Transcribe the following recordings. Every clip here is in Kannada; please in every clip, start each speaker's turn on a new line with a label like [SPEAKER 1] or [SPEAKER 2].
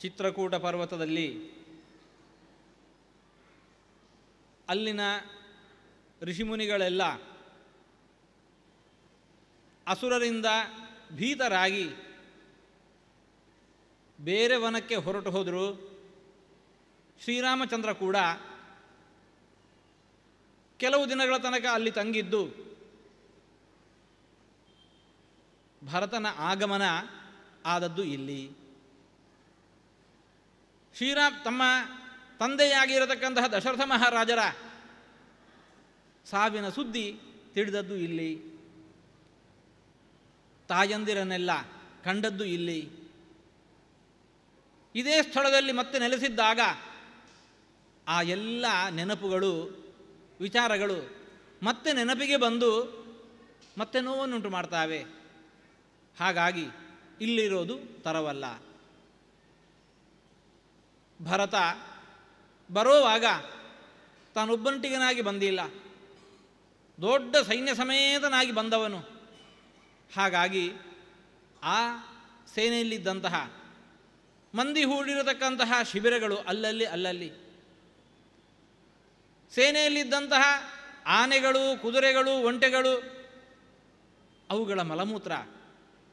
[SPEAKER 1] ಚಿತ್ರಕೂಟ ಪರ್ವತದಲ್ಲಿ ಅಲ್ಲಿನ ಋಷಿಮುನಿಗಳೆಲ್ಲ ಅಸುರರಿಂದ ಭೀತರಾಗಿ ಬೇರೆ ವನಕ್ಕೆ ಹೊರಟು ಹೋದರು. ಶ್ರೀರಾಮಚಂದ್ರ ಕೂಡ ಕೆಲವು ದಿನಗಳ ತನಕ ಅಲ್ಲಿ ತಂಗಿದ್ದು ಭರತನ ಆಗಮನ ಆದದ್ದು ಇಲ್ಲಿ. ತಮ್ಮ ತಂದೆಯಾಗಿರತಕ್ಕಂತಹ ದಶರಥ ಮಹಾರಾಜರ ಸಾವಿನ ಸುದ್ದಿ ತಿಳಿದದ್ದು ಇಲ್ಲಿ. ತಾಯಂದಿರನ್ನೆಲ್ಲ ಕಂಡದ್ದು ಇಲ್ಲಿ. ಇದೇ ಸ್ಥಳದಲ್ಲಿ ಮತ್ತೆ ನೆಲೆಸಿದ್ದಾಗ ಆ ಎಲ್ಲ ನೆನಪುಗಳು, ವಿಚಾರಗಳು ಮತ್ತೆ ನೆನಪಿಗೆ ಬಂದು ಮತ್ತೆ ನೋವನ್ನುಂಟು ಮಾಡ್ತಾವೆ. ಹಾಗಾಗಿ ಇಲ್ಲಿರೋದು ತರವಲ್ಲ. ಭರತ ಬರೋವಾಗ ತಾನೊಬ್ಬಂಟಿಗನಾಗಿ ಬಂದಿಲ್ಲ, ದೊಡ್ಡ ಸೈನ್ಯ ಸಮೇತನಾಗಿ ಬಂದವನು. ಹಾಗಾಗಿ ಆ ಸೇನೆಯಲ್ಲಿದ್ದಂತಹ ಮಂದಿ ಹೂಡಿರತಕ್ಕಂತಹ ಶಿಬಿರಗಳು ಅಲ್ಲಲ್ಲಿ ಸೇನೆಯಲ್ಲಿದ್ದಂತಹ ಆನೆಗಳು, ಕುದುರೆಗಳು, ಒಂಟೆಗಳು, ಅವುಗಳ ಮಲಮೂತ್ರ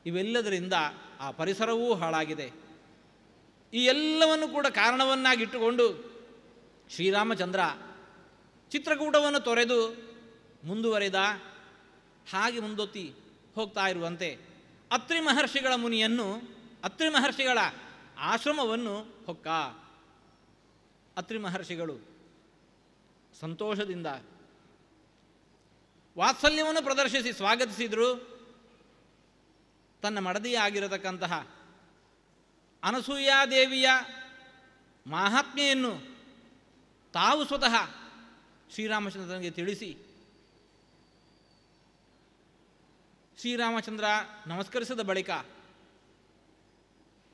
[SPEAKER 1] ಇವೆಲ್ಲದರಿಂದ ಆ ಪರಿಸರವೂ ಹಾಳಾಗಿದೆ. ಈ ಎಲ್ಲವನ್ನು ಕೂಡ ಕಾರಣವನ್ನಾಗಿಟ್ಟುಕೊಂಡು ಶ್ರೀರಾಮಚಂದ್ರ ಚಿತ್ರಕೂಟವನ್ನು ತೊರೆದು ಮುಂದುವರೆದ. ಹಾಗೆ ಮುಂದೊತ್ತಿ ಹೋಗ್ತಾ ಇರುವಂತೆ ಅತ್ರಿ ಮಹರ್ಷಿಗಳ ಆಶ್ರಮವನ್ನು ಹೊಕ್ಕ. ಅತ್ರಿ ಮಹರ್ಷಿಗಳು ಸಂತೋಷದಿಂದ ವಾತ್ಸಲ್ಯವನ್ನು ಪ್ರದರ್ಶಿಸಿ ಸ್ವಾಗತಿಸಿದರು. ತನ್ನ ಮಡದಿಯಾಗಿರತಕ್ಕಂತಹ ಅನಸೂಯಾದೇವಿಯ ಮಾಹಾತ್ಮೆಯನ್ನು ತಾವು ಸ್ವತಃ ಶ್ರೀರಾಮಚಂದ್ರನಿಗೆ ತಿಳಿಸಿ, ಶ್ರೀರಾಮಚಂದ್ರ ನಮಸ್ಕರಿಸಿದ ಬಳಿಕ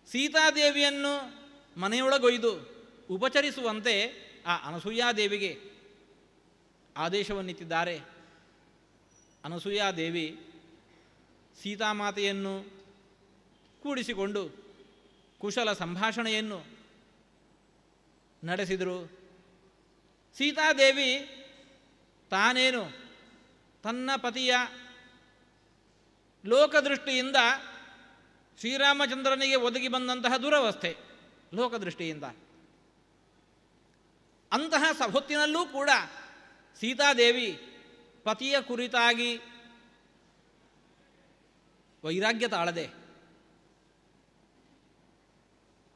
[SPEAKER 1] ಸೀತಾದೇವಿಯನ್ನು ಮನೆಯೊಳಗೊಯ್ದು ಉಪಚರಿಸುವಂತೆ ಆ ಅನಸೂಯಾದೇವಿಗೆ ಆದೇಶವನ್ನಿತ್ತಿದ್ದಾರೆ. ಅನಸೂಯಾದೇವಿ ಸೀತಾಮಾತೆಯನ್ನು ಕೂಡಿಸಿಕೊಂಡು ಕುಶಲ ಸಂಭಾಷಣೆಯನ್ನು ನಡೆಸಿದರು. ಸೀತಾದೇವಿ ತಾನೇನು ತನ್ನ ಪತಿಯ ಲೋಕದೃಷ್ಟಿಯಿಂದ ಶ್ರೀರಾಮಚಂದ್ರನಿಗೆ ಒದಗಿ ಬಂದಂತಹ ದುರವಸ್ಥೆ, ಲೋಕದೃಷ್ಟಿಯಿಂದ ಅಂತಹ ಹೊತ್ತಿನಲ್ಲೂ ಕೂಡ ಸೀತಾದೇವಿ ಪತಿಯ ಕುರಿತಾಗಿ ವೈರಾಗ್ಯ ತಾಳದೆ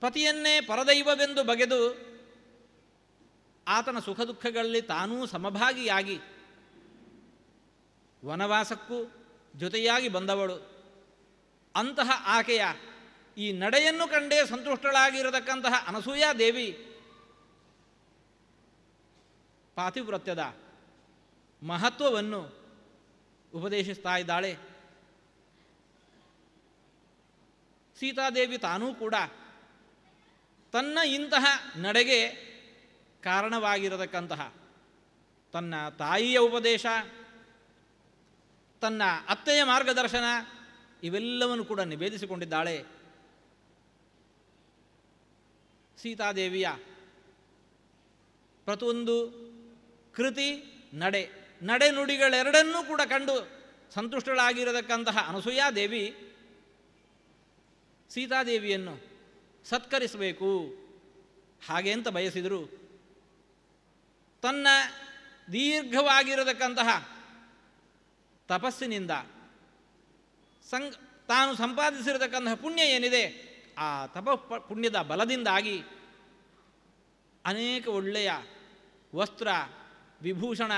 [SPEAKER 1] ಪತಿಯನ್ನೇ ಪರದೈವವೆಂದು ಬಗೆದು ಆತನ ಸುಖ ದುಃಖಗಳಲ್ಲಿ ತಾನೂ ಸಮಭಾಗಿಯಾಗಿ ವನವಾಸಕ್ಕೂ ಜೊತೆಯಾಗಿ ಬಂದವಳು. ಅಂತಹ ಆಕೆಯ ಈ ನಡೆಯನ್ನು ಕಂಡೇ ಸಂತುಷ್ಟಳಾಗಿರತಕ್ಕಂತಹ ಅನಸೂಯಾದೇವಿ ಪಾತಿವ್ರತ್ಯದ ಮಹತ್ವವನ್ನು ಉಪದೇಶಿಸ್ತಾ ಇದ್ದಾಳೆ. ಸೀತಾದೇವಿ ತಾನೂ ಕೂಡ ತನ್ನ ಇಂತಹ ನಡೆಗೆ ಕಾರಣವಾಗಿರತಕ್ಕಂತಹ ತನ್ನ ತಾಯಿಯ ಉಪದೇಶ, ತನ್ನ ಅತ್ತೆಯ ಮಾರ್ಗದರ್ಶನ ಇವೆಲ್ಲವನ್ನು ಕೂಡ ನಿವೇದಿಸಿಕೊಂಡಿದ್ದಾಳೆ. ಸೀತಾದೇವಿಯ ಪ್ರತಿಯೊಂದು ಕೃತಿ, ನಡೆ ನುಡಿಗಳೆರಡನ್ನೂ ಕೂಡ ಕಂಡು ಸಂತುಷ್ಟಳಾಗಿರತಕ್ಕಂತಹ ಅನಸೂಯಾದೇವಿ ಸೀತಾದೇವಿಯನ್ನು ಸತ್ಕರಿಸಬೇಕು ಹಾಗೆ ಅಂತ ಬಯಸಿದರು. ತನ್ನ ದೀರ್ಘವಾಗಿರತಕ್ಕಂತಹ ತಪಸ್ಸಿನಿಂದ ತಾನು ಸಂಪಾದಿಸಿರತಕ್ಕಂತಹ ಪುಣ್ಯ ಏನಿದೆ, ಆ ಪುಣ್ಯದ ಬಲದಿಂದಾಗಿ ಅನೇಕ ಒಳ್ಳೆಯ ವಸ್ತ್ರ, ವಿಭೂಷಣ,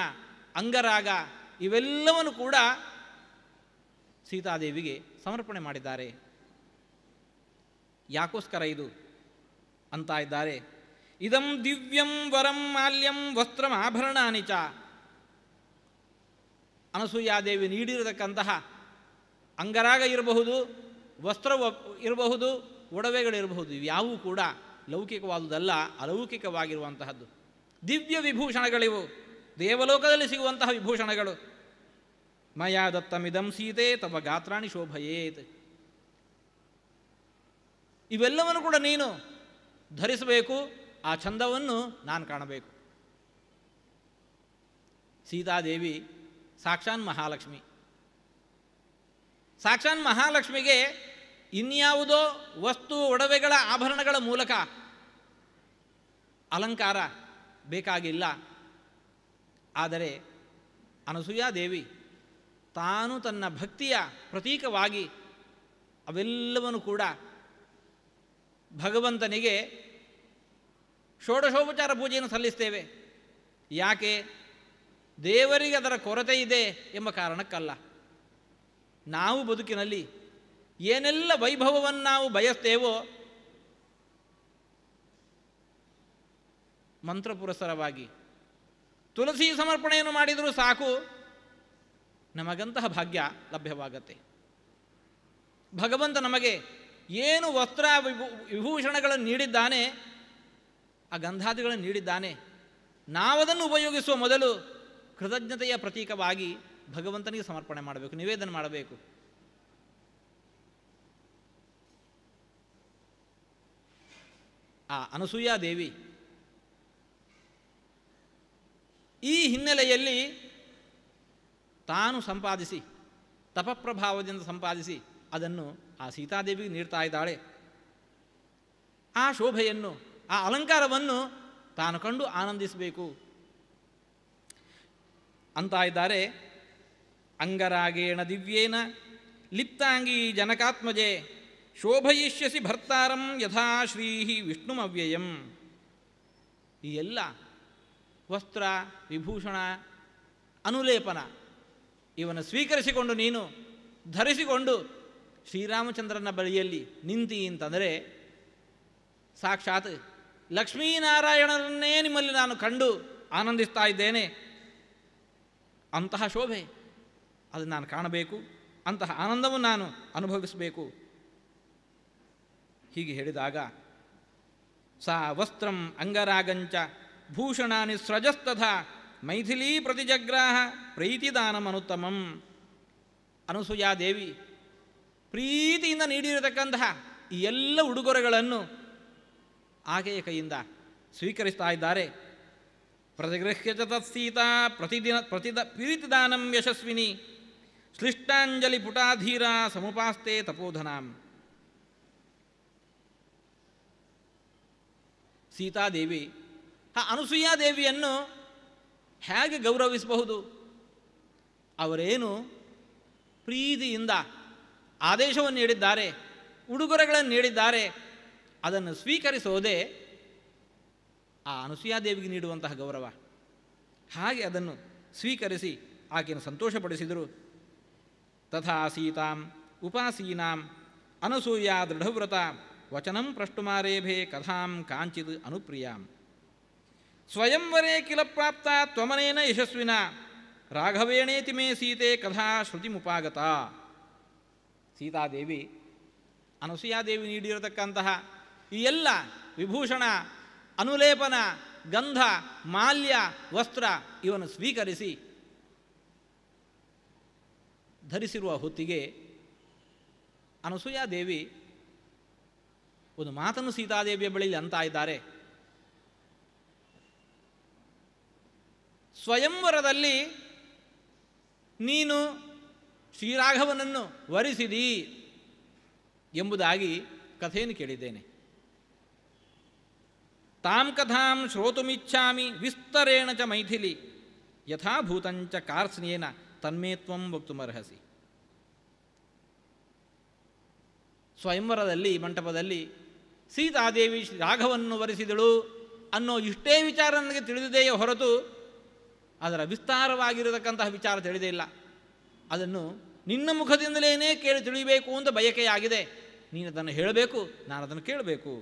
[SPEAKER 1] ಅಂಗರಾಗ ಇವೆಲ್ಲವನ್ನು ಕೂಡ ಸೀತಾದೇವಿಗೆ ಸಮರ್ಪಣೆ ಮಾಡಿದ್ದಾರೆ. ಯಾಕೋಸ್ಕರ ಇದು ಅಂತ ಇದ್ದಾರೆ. ಇದಂ ದಿವ್ಯಂ ವರಂ ಮಾಲ್ಯಂ ವಸ್ತ್ರಂ ಆಭರಣಾನಿ ಚ. ಅನಸೂಯಾದೇವಿ ನೀಡಿರತಕ್ಕಂತಹ ಅಂಗರಾಗ ಇರಬಹುದು, ವಸ್ತ್ರ ಇರಬಹುದು, ಒಡವೆಗಳಿರಬಹುದು, ಇವ್ಯಾವೂ ಕೂಡ ಲೌಕಿಕವಾದುದಲ್ಲ, ಅಲೌಕಿಕವಾಗಿರುವಂತಹದ್ದು. ದಿವ್ಯ ವಿಭೂಷಣಗಳಿವು, ದೇವಲೋಕದಲ್ಲಿ ಸಿಗುವಂತಹ ವಿಭೂಷಣಗಳು. ಮಯಾ ದತ್ತಮಿದಂ ಸೀತೆ ತವ ಗಾತ್ರಾಣಿ ಶೋಭಯೇತ್. ಇವೆಲ್ಲವನ್ನು ಕೂಡ ನೀನು ಧರಿಸಬೇಕು, ಆ ಚಂದವನ್ನು ನಾನು ಕಾಣಬೇಕು. ಸೀತಾದೇವಿ ಸಾಕ್ಷಾನ್ ಮಹಾಲಕ್ಷ್ಮಿ. ಸಾಕ್ಷಾನ್ ಮಹಾಲಕ್ಷ್ಮಿಗೆ ಇನ್ಯಾವುದೋ ವಸ್ತು ಒಡವೆಗಳ ಆಭರಣಗಳ ಮೂಲಕ ಅಲಂಕಾರ ಬೇಕಾಗಿಲ್ಲ. ಆದರೆ ಅನಸೂಯಾದೇವಿ ತಾನು ತನ್ನ ಭಕ್ತಿಯ ಪ್ರತೀಕವಾಗಿ ಅವೆಲ್ಲವನ್ನು ಕೂಡ ಭಗವಂತನಿಗೆ ಷೋಡಶೋಪಚಾರ ಪೂಜೆಯನ್ನು ಸಲ್ಲಿಸ್ತೇವೆ. ಯಾಕೆ? ದೇವರಿಗೆ ಅದರ ಕೊರತೆ ಇದೆ ಎಂಬ ಕಾರಣಕ್ಕಲ್ಲ. ನಾವು ಬದುಕಿನಲ್ಲಿ ಏನೆಲ್ಲ ವೈಭವವನ್ನು ನಾವು ಬಯಸ್ತೇವೋ ಮಂತ್ರಪುರಸ್ಸರವಾಗಿ ತುಳಸಿ ಸಮರ್ಪಣೆಯನ್ನು ಮಾಡಿದರೂ ಸಾಕು, ನಮಗಂತಹ ಭಾಗ್ಯ ಲಭ್ಯವಾಗತ್ತೆ. ಭಗವಂತ ನಮಗೆ ಏನು ವಸ್ತ್ರ ವಿಭೂಷಣಗಳನ್ನು ನೀಡಿದ್ದಾನೆ, ಆ ಗಂಧಾದಿಗಳನ್ನು ನೀಡಿದ್ದಾನೆ, ನಾವದನ್ನು ಉಪಯೋಗಿಸುವ ಮೊದಲು ಕೃತಜ್ಞತೆಯ ಪ್ರತೀಕವಾಗಿ ಭಗವಂತನಿಗೆ ಸಮರ್ಪಣೆ ಮಾಡಬೇಕು, ನಿವೇದನೆ ಮಾಡಬೇಕು. ಆ ಅನಸೂಯಾದೇವಿ ಈ ಹಿನ್ನೆಲೆಯಲ್ಲಿ ತಾನು ಸಂಪಾದಿಸಿ, ತಪಪ್ರಭಾವದಿಂದ ಸಂಪಾದಿಸಿ ಅದನ್ನು ಆ ಸೀತಾದೇವಿಗೆ ನೀಡ್ತಾ ಇದ್ದಾಳೆ. ಆ ಶೋಭೆಯನ್ನು, ಆ ಅಲಂಕಾರವನ್ನು ತಾನು ಕಂಡು ಆನಂದಿಸಬೇಕು ಅಂತ ಇದ್ದಾರೆ. ಅಂಗರಾಗೇಣ ದಿವ್ಯೇನ ಲಿಪ್ತಾಂಗೀ ಜನಕಾತ್ಮಜೆ ಶೋಭಯಿಷ್ಯಸಿ ಭರ್ತಾರಂ ಯಥಾ ಶ್ರೀಹಿ ವಿಷ್ಣುಮವ್ಯಯಂ. ಈ ಎಲ್ಲ ವಸ್ತ್ರ ವಿಭೂಷಣ ಅನುಲೇಪನ ಇವನ್ನು ಸ್ವೀಕರಿಸಿಕೊಂಡು ನೀನು ಧರಿಸಿಕೊಂಡು ಶ್ರೀರಾಮಚಂದ್ರನ ಬಳಿಯಲ್ಲಿ ನಿಂತಿ ಅಂತಂದರೆ ಸಾಕ್ಷಾತ್ ಲಕ್ಷ್ಮೀನಾರಾಯಣರನ್ನೇ ನಿಮ್ಮಲ್ಲಿ ನಾನು ಕಂಡು ಆನಂದಿಸ್ತಾ ಇದ್ದೇನೆ. ಅಂತಹ ಶೋಭೆ ಅದನ್ನು ನಾನು ಕಾಣಬೇಕು, ಅಂತಹ ಆನಂದವನ್ನು ನಾನು ಅನುಭವಿಸಬೇಕು. ಹೀಗೆ ಹೇಳಿದಾಗ ಸಾ ವಸ್ತ್ರಂ ಅಂಗರಾಗಂಚ ಭೂಷಣಾನಿ ಸ್ರಜಸ್ತಥಾ ಮೈಥಿಲೀ ಪ್ರತಿಜಗ್ರಾಹ ಪ್ರೀತಿದಾನಮನುತ್ತಮಂ. ಅನಸೂಯಾದೇವಿ ಪ್ರೀತಿಯಿಂದ ನೀಡಿರತಕ್ಕಂತಹ ಈ ಎಲ್ಲ ಉಡುಗೊರೆಗಳನ್ನು ಆಕೆಯ ಕೈಯಿಂದ ಸ್ವೀಕರಿಸ್ತಾ ಇದ್ದಾರೆ. ಪ್ರತಿಗೃಹ್ಯ ಚ ತತ್ಸೀತಾ ಪ್ರೀತಿದಾನಂ ಯಶಸ್ವಿನಿ ಶ್ಲಿಷ್ಟಾಂಜಲಿ ಪುಟಾಧೀರ ಸಮುಪಾಸ್ತೆ ತಪೋಧನಾಂ. ಸೀತಾದೇವಿ ಆ ಅನಸೂಯಾದೇವಿಯನ್ನು ಹೇಗೆ ಗೌರವಿಸಬಹುದು? ಅವರೇನು ಪ್ರೀತಿಯಿಂದ ಆದೇಶವನ್ನು ನೀಡಿದ್ದಾರೆ, ಉಡುಗೊರೆಗಳನ್ನು ನೀಡಿದ್ದಾರೆ, ಅದನ್ನು ಸ್ವೀಕರಿಸೋದೇ ಆ ಅನಸೂಯಾದೇವಿಗೆ ನೀಡುವಂತಹ ಗೌರವ. ಹಾಗೆ ಅದನ್ನು ಸ್ವೀಕರಿಸಿ ಆಕೆಯನ್ನು ಸಂತೋಷಪಡಿಸಿದರು. ತಥಾ ಸೀತಾಂ ಉಪಾಸೀನಾಂ ಅನಸೂಯಾ ದೃಢವ್ರತ ವಚನಂ ಪ್ರಷ್ಟುಮಾರೇಭೆ ಕಥಾಂ ಕಾಂಚಿತ್ ಅನುಪ್ರಿಯಾಂ. ಸ್ವಯಂವರೇ ಕಿಲ ಪ್ರಾಪ್ತ ತ್ವಮನೇನ ಯಶಸ್ವಿನ ರಾಘವೇಣೇತಿ ಮೇ ಸೀತೆ ಕಥಾ ಶ್ರುತಿಮುಪಾಗತ. ಸೀತಾದೇವಿ ಅನಸೂಯಾದೇವಿ ನೀಡಿರತಕ್ಕಂತಹ ಈ ಎಲ್ಲ ವಿಭೂಷಣ, ಅನುಲೇಪನ, ಗಂಧ, ಮಾಲ್ಯ, ವಸ್ತ್ರ ಇವನ್ನು ಸ್ವೀಕರಿಸಿ ಧರಿಸಿರುವ ಹೊತ್ತಿಗೆ ಅನಸೂಯಾದೇವಿ ಒಂದು ಮಾತನ್ನು ಸೀತಾದೇವಿಯ ಬಳಿಯಲ್ಲಿ ಅಂತ ಇದ್ದಾರೆ. ಸ್ವಯಂವರದಲ್ಲಿ ನೀನು ಶ್ರೀರಾಘವನನ್ನು ವರಿಸಿದಿ ಎಂಬುದಾಗಿ ಕಥೆಯನ್ನು ಕೇಳಿದ್ದೇನೆ. ತಾಂ ಕಥಾಂ ಶ್ರೋತುಮಿಚ್ಛಾಮಿ ವಿಸ್ತರೇಣ ಚ ಮೈಥಿಲಿ ಯಥಾಭೂತಂಚ ಕಾರ್ಸ್ನೇನ ತನ್ಮೇ ತ್ವಂ ವಕ್ತುಮರ್ಹಸಿ. ಸ್ವಯಂವರದಲ್ಲಿ ಮಂಟಪದಲ್ಲಿ ಸೀತಾದೇವಿ ರಾಘವನ್ನು ವರಿಸಿದಳು ಅನ್ನೋ ಇಷ್ಟೇ ವಿಚಾರ ನನಗೆ ತಿಳಿದಿದೆಯೇ ಹೊರತು ಅದರ ವಿಸ್ತಾರವಾಗಿರತಕ್ಕಂತಹ ವಿಚಾರ ತಿಳಿದೇ ಇಲ್ಲ. ಅದನ್ನು ನಿನ್ನ ಮುಖದಿಂದಲೇ ಕೇಳಿ ತಿಳಿಯಬೇಕು ಅಂತ ಬಯಕೆಯಾಗಿದೆ. ನೀನು ಅದನ್ನು ಹೇಳಬೇಕು, ನಾನು ಅದನ್ನು ಕೇಳಬೇಕು.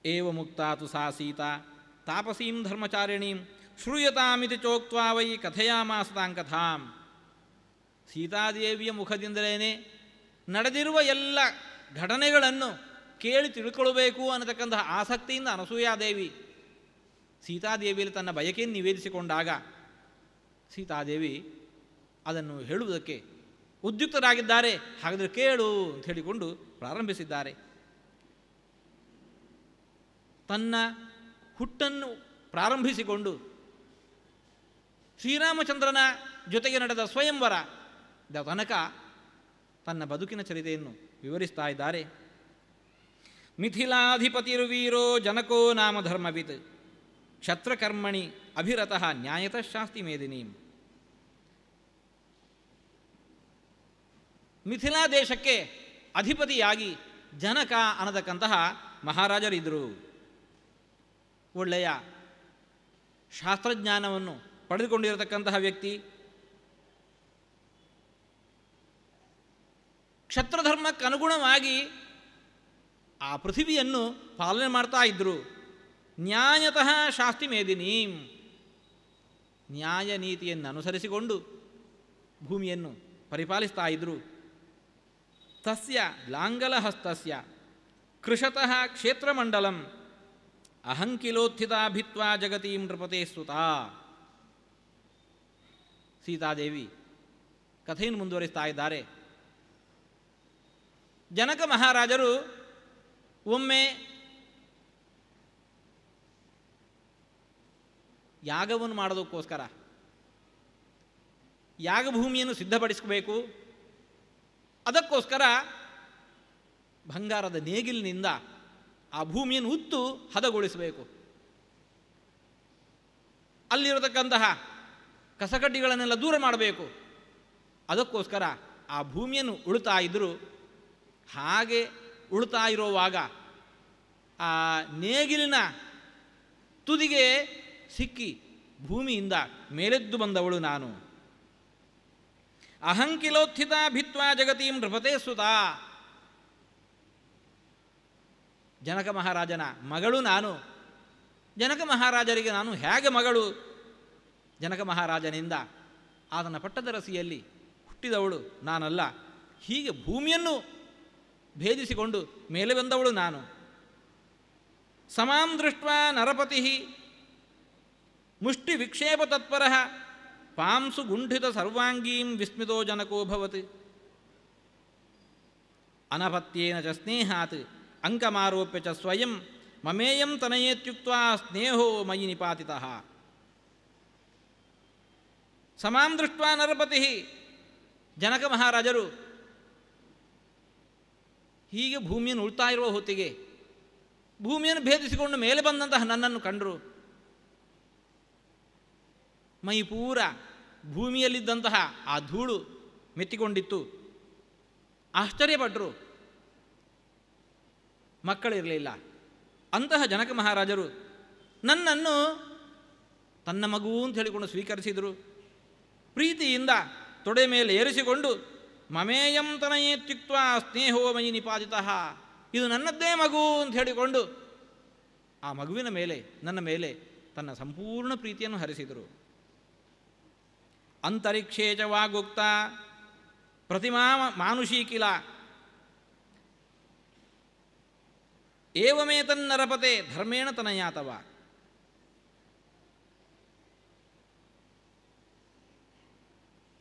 [SPEAKER 1] ಏವ ಮುಕ್ತಾತು ಸಾ ಸೀತಾ ತಾಪಸೀಂ ಧರ್ಮಚಾರಿಣೀಂ ಶ್ರೂಯತಾಮಿತಿ ಚೋಕ್ತ್ವಾ ವೈ ಕಥೆಯಾಮಾಸ ತಾಂ ಕಥಾಂ. ಸೀತಾದೇವಿಯ ಮುಖದಿಂದಲೇ ನಡೆದಿರುವ ಎಲ್ಲ ಘಟನೆಗಳನ್ನು ಕೇಳಿ ತಿಳ್ಕೊಳ್ಬೇಕು ಅನ್ನತಕ್ಕಂತಹ ಆಸಕ್ತಿಯಿಂದ ಅನಸೂಯಾದೇವಿ ಸೀತಾದೇವಿಯಲ್ಲಿ ತನ್ನ ಬಯಕೆಯನ್ನು ನಿವೇದಿಸಿಕೊಂಡಾಗ ಸೀತಾದೇವಿ ಅದನ್ನು ಹೇಳುವುದಕ್ಕೆ ಉದ್ಯುಕ್ತರಾಗಿದ್ದಾರೆ. ಹಾಗಾದರೆ ಕೇಳು ಅಂತ ಹೇಳಿಕೊಂಡು ಪ್ರಾರಂಭಿಸಿದ್ದಾರೆ. ತನ್ನ ಹುಟ್ಟನ್ನು ಪ್ರಾರಂಭಿಸಿಕೊಂಡು ಶ್ರೀರಾಮಚಂದ್ರನ ಜೊತೆಗೆ ನಡೆದ ಸ್ವಯಂವರದ ತನಕ ತನ್ನ ಬದುಕಿನ ಚರಿತೆಯನ್ನು ವಿವರಿಸ್ತಾ ಇದ್ದಾರೆ. ಮಿಥಿಲಾಧಿಪತಿರ್ವೀರೋ ಜನಕೋ ನಾಮ ಧರ್ಮವಿತ್ ಕ್ಷತ್ರಕರ್ಮಣಿ ಅಭಿರತಃ ನ್ಯಾಯತಃ ಶಾಸ್ತಿ ಮೇದಿನೀಂ. ಮಿಥಿಲಾ ದೇಶಕ್ಕೆ ಅಧಿಪತಿಯಾಗಿ ಜನಕ ಅನ್ನತಕ್ಕಂತಹ ಮಹಾರಾಜರಿದ್ದರು. ಒಳ್ಳೆಯ ಶಾಸ್ತ್ರಜ್ಞಾನವನ್ನು ಪಡೆದುಕೊಂಡಿರತಕ್ಕಂತಹ ವ್ಯಕ್ತಿ. ಕ್ಷತ್ರಧರ್ಮಕ್ಕನುಗುಣವಾಗಿ ಆ ಪೃಥಿವಿಯನ್ನು ಪಾಲನೆ ಮಾಡ್ತಾ ಇದ್ದರು. ನ್ಯಾಯತಃ ಶಾಸ್ತಿ ಮೇದಿನೀಂ, ನ್ಯಾಯ ನೀತಿಯನ್ನು ಅನುಸರಿಸಿಕೊಂಡು ಭೂಮಿಯನ್ನು ಪರಿಪಾಲಿಸ್ತಾ ಇದ್ದರು. ತಸ್ಯ ಲಾಂಗಲಹಸ್ತಸ್ಯ ಕೃಶತಃ ಕ್ಷೇತ್ರಮಂಡಲಂ ಅಹಂಕಿಲೋತ್ಥಿತಾ ಭಿತ್ವಾ ಜಗತೀಂ ನೃಪತೆ ಸುತಾ. ಸೀತಾದೇವಿ ಕಥೆಯನ್ನು ಮುಂದುವರಿಸ್ತಾ ಇದ್ದಾರೆ. ಜನಕ ಮಹಾರಾಜರು ಒಮ್ಮೆ ಯಾಗವನ್ನು ಮಾಡೋದಕ್ಕೋಸ್ಕರ ಯಾಗಭೂಮಿಯನ್ನು ಸಿದ್ಧಪಡಿಸಬೇಕು. ಅದಕ್ಕೋಸ್ಕರ ಬಂಗಾರದ ನೇಗಿಲಿನಿಂದ ಆ ಭೂಮಿಯನ್ನು ಉತ್ತು ಹದಗೊಳಿಸಬೇಕು. ಅಲ್ಲಿರತಕ್ಕಂತಹ ಕಸಕಡ್ಡಿಗಳನ್ನೆಲ್ಲ ದೂರ ಮಾಡಬೇಕು. ಅದಕ್ಕೋಸ್ಕರ ಆ ಭೂಮಿಯನ್ನು ಉಳುತ್ತಾ ಇದ್ದರು. ಹಾಗೆ ಉಳುತ್ತಾ ಇರುವಾಗ ಆ ನೇಗಿಲಿನ ತುದಿಗೆ ಸಿಕ್ಕಿ ಭೂಮಿಯಿಂದ ಮೇಲೆದ್ದು ಬಂದವಳು ನಾನು. ಅಹಂಕಿಲೋತ್ಥಿತ ಭಿತ್ವಾ ಜಗತೀಂ ನೃಪತೆ ಸುತಾ. ಜನಕ ಮಹಾರಾಜನ ಮಗಳು ನಾನು. ಜನಕ ಮಹಾರಾಜರಿಗೆ ನಾನು ಹೇಗೆ ಮಗಳು? ಜನಕ ಮಹಾರಾಜನಿಂದ ಆತನ ಪಟ್ಟದರಸಿಯಲ್ಲಿ ಹುಟ್ಟಿದವಳು ನಾನಲ್ಲ. ಹೀಗೆ ಭೂಮಿಯನ್ನು ಭೇದಿಸಿಕೊಂಡು ಮೇಲೆ ಬಂದವಳು ನಾನು. ಸಮಾಂ ದೃಷ್ಟ್ವಾ ನರಪತಿ ಮುಷ್ಟಿ ವಿಕ್ಷೇಪ ತತ್ಪರಃ ಪಾಂಸು ಗುಂಠಿತ ಸರ್ವಾಂಗೀಂ ವಿಸ್ಮಿತೋ ಜನಕೋ ಭವತ್. ಅನಪತ್ಯೇನ ಚ ಸ್ನೇಹಾತ್ ಅಂಕಮಾರೋಪ್ಯ ಚ ಸ್ವಯಂ ಮಮೇಯಂ ತನಯೇತ್ಯುಕ್ತ್ವಾ ಸ್ನೇಹೋ ಮಯಿ ನಿಪಾತಿತಃ. ಸಮಾಂ ದೃಷ್ಟ್ವಾ ನರಪತಿ, ಜನಕ ಮಹಾರಾಜರು ಹೀಗೆ ಭೂಮಿಯನ್ನು ಉಳ್ತಾ ಇರುವ ಹೊತ್ತಿಗೆ ಭೂಮಿಯನ್ನು ಭೇದಿಸಿಕೊಂಡು ಮೇಲೆ ಬಂದಂತಹ ನನ್ನನ್ನು ಕಂಡರು. ಮೈ ಪೂರ ಭೂಮಿಯಲ್ಲಿದ್ದಂತಹ ಆ ಧೂಳು ಮೆತ್ತಿಕೊಂಡಿತ್ತು. ಆಶ್ಚರ್ಯಪಟ್ಟರು. ಮಕ್ಕಳಿರಲಿಲ್ಲ. ಅಂತಹ ಜನಕ ಮಹಾರಾಜರು ನನ್ನನ್ನು ತನ್ನ ಮಗು ಅಂತ ಹೇಳಿಕೊಂಡು ಸ್ವೀಕರಿಸಿದರು. ಪ್ರೀತಿಯಿಂದ ತೊಡೆ ಮೇಲೆ ಏರಿಸಿಕೊಂಡು ಮಮೇಯಂ ತನಯೇತ್ಯುಕ್ತ್ವಾ ಸ್ನೇಹೋ ಮಯಿ ನಿಪಾತಿತಃ, ಇದು ನನ್ನದ್ದೇ ಮಗು ಅಂತ ಹೇಳಿಕೊಂಡು ಆ ಮಗುವಿನ ಮೇಲೆ ನನ್ನ ಮೇಲೆ ತನ್ನ ಸಂಪೂರ್ಣ ಪ್ರೀತಿಯನ್ನು ಹರಿಸಿದರು. ಅಂತರಿಕ್ಷೇ ಚ ವಾಗುಕ್ತ ಪ್ರತಿಮಾ ಮಾನುಷೀ ಕಿಲ ಏವಮೇತನ್ನರಪತೆ ಧರ್ಮೇಣ ತನಯಾತವ.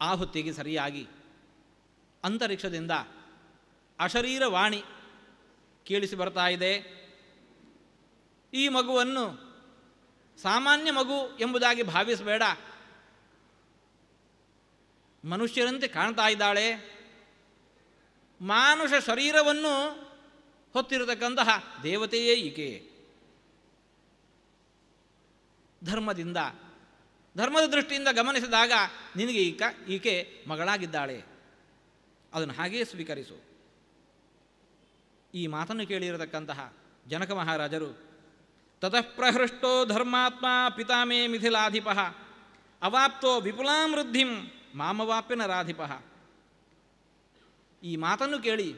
[SPEAKER 1] ಆ ಹೊತ್ತಿಗೆ ಸರಿಯಾಗಿ ಅಂತರಿಕ್ಷದಿಂದ ಅಶರೀರವಾಣಿ ಕೇಳಿಸಿ ಬರ್ತಾ ಇದೆ. ಈ ಮಗುವನ್ನು ಸಾಮಾನ್ಯ ಮಗು ಎಂಬುದಾಗಿ ಭಾವಿಸಬೇಡ, ಮನುಷ್ಯರಂತೆ ಕಾಣ್ತಾ ಇದ್ದಾಳೆ. ಮಾನುಷ ಶರೀರವನ್ನು ಹೊತ್ತಿರತಕ್ಕಂತಹ ದೇವತೆಯೇ ಈಕೆ. ಧರ್ಮದ ದೃಷ್ಟಿಯಿಂದ ಗಮನಿಸಿದಾಗ ನಿನಗೆ ಈಕೆ ಮಗಳಾಗಿದ್ದಾಳೆ, ಅದನ್ನು ಹಾಗೆಯೇ ಸ್ವೀಕರಿಸು. ಈ ಮಾತನ್ನು ಕೇಳಿರತಕ್ಕಂತಹ ಜನಕ ಮಹಾರಾಜರು ತತಃ ಪ್ರಹೃಷ್ಟೋ ಧರ್ಮಾತ್ಮ ಪಿತಾಮೇ ಮಿಥಿಲಾಧಿಪ ಅವಾಪ್ತೋ ವಿಪುಲಾಂ ವೃದ್ಧಿಂ ಮಾಮವಾಪ್ಯ ನರಾಧಿಪ. ಈ ಮಾತನ್ನು ಕೇಳಿ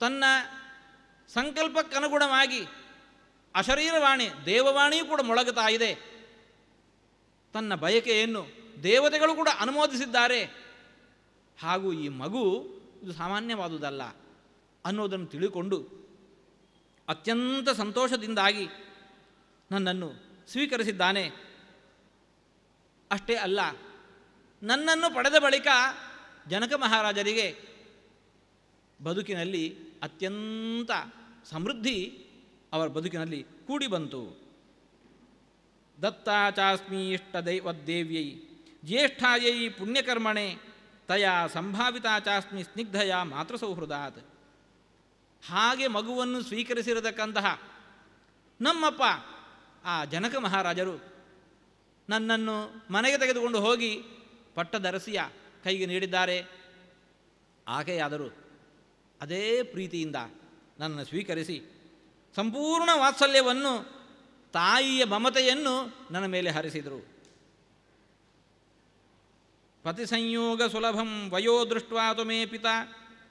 [SPEAKER 1] ತನ್ನ ಸಂಕಲ್ಪಕ್ಕನುಗುಣವಾಗಿ ಅಶರೀರವಾಣಿ ದೇವವಾಣಿಯೂ ಕೂಡ ಮೊಳಗುತ್ತಾ ಇದೆ. ತನ್ನ ಬಯಕೆಯನ್ನು ದೇವತೆಗಳು ಕೂಡ ಅನುಮೋದಿಸಿದ್ದಾರೆ. ಹಾಗೂ ಈ ಮಗು ಇದು ಸಾಮಾನ್ಯವಾದುದಲ್ಲ ಅನ್ನೋದನ್ನು ತಿಳಿದುಕೊಂಡು ಅತ್ಯಂತ ಸಂತೋಷದಿಂದಾಗಿ ನನ್ನನ್ನು ಸ್ವೀಕರಿಸಿದ್ದಾನೆ. ಅಷ್ಟೇ ಅಲ್ಲ, ನನ್ನನ್ನು ಪಡೆದ ಬಳಿಕ ಜನಕ ಮಹಾರಾಜರಿಗೆ ಬದುಕಿನಲ್ಲಿ ಅತ್ಯಂತ ಸಮೃದ್ಧಿ ಅವರ ಬದುಕಿನಲ್ಲಿ ಕೂಡಿ ಬಂತು. ದತ್ತಾ ಚಾಸ್ಮಿ ಇಷ್ಟ ದೈವದೇವ್ಯೈ ಜ್ಯೇಷ್ಠಾಯೈ ಪುಣ್ಯಕರ್ಮಣೆ ತಯಾ ಸಂಭಾವಿತಾ ಚಾಸ್ಮಿ ಸ್ನಿಗ್ಧಯ ಮಾತೃಸೌಹೃದಾತ್. ಹಾಗೆ ಮಗುವನ್ನು ಸ್ವೀಕರಿಸಿರತಕ್ಕಂತಹ ನಮ್ಮಪ್ಪ ಆ ಜನಕ ಮಹಾರಾಜರು ನನ್ನನ್ನು ಮನೆಗೆ ತೆಗೆದುಕೊಂಡು ಹೋಗಿ ಪಟ್ಟದರಸಿಯ ಕೈಗೆ ನೀಡಿದ್ದಾರೆ. ಆಕೆಯಾದರೂ ಅದೇ ಪ್ರೀತಿಯಿಂದ ನನ್ನನ್ನು ಸ್ವೀಕರಿಸಿ ಸಂಪೂರ್ಣ ವಾತ್ಸಲ್ಯವನ್ನು, ತಾಯಿಯ ಮಮತೆಯನ್ನು ನನ್ನ ಮೇಲೆ ಹರಿಸಿದರು. ಪತಿಸಂಯೋಗ ಸುಲಭಂ ವಯೋ ದೃಷ್ಟ್ವಾ ತುಮೇ ಪಿತಾ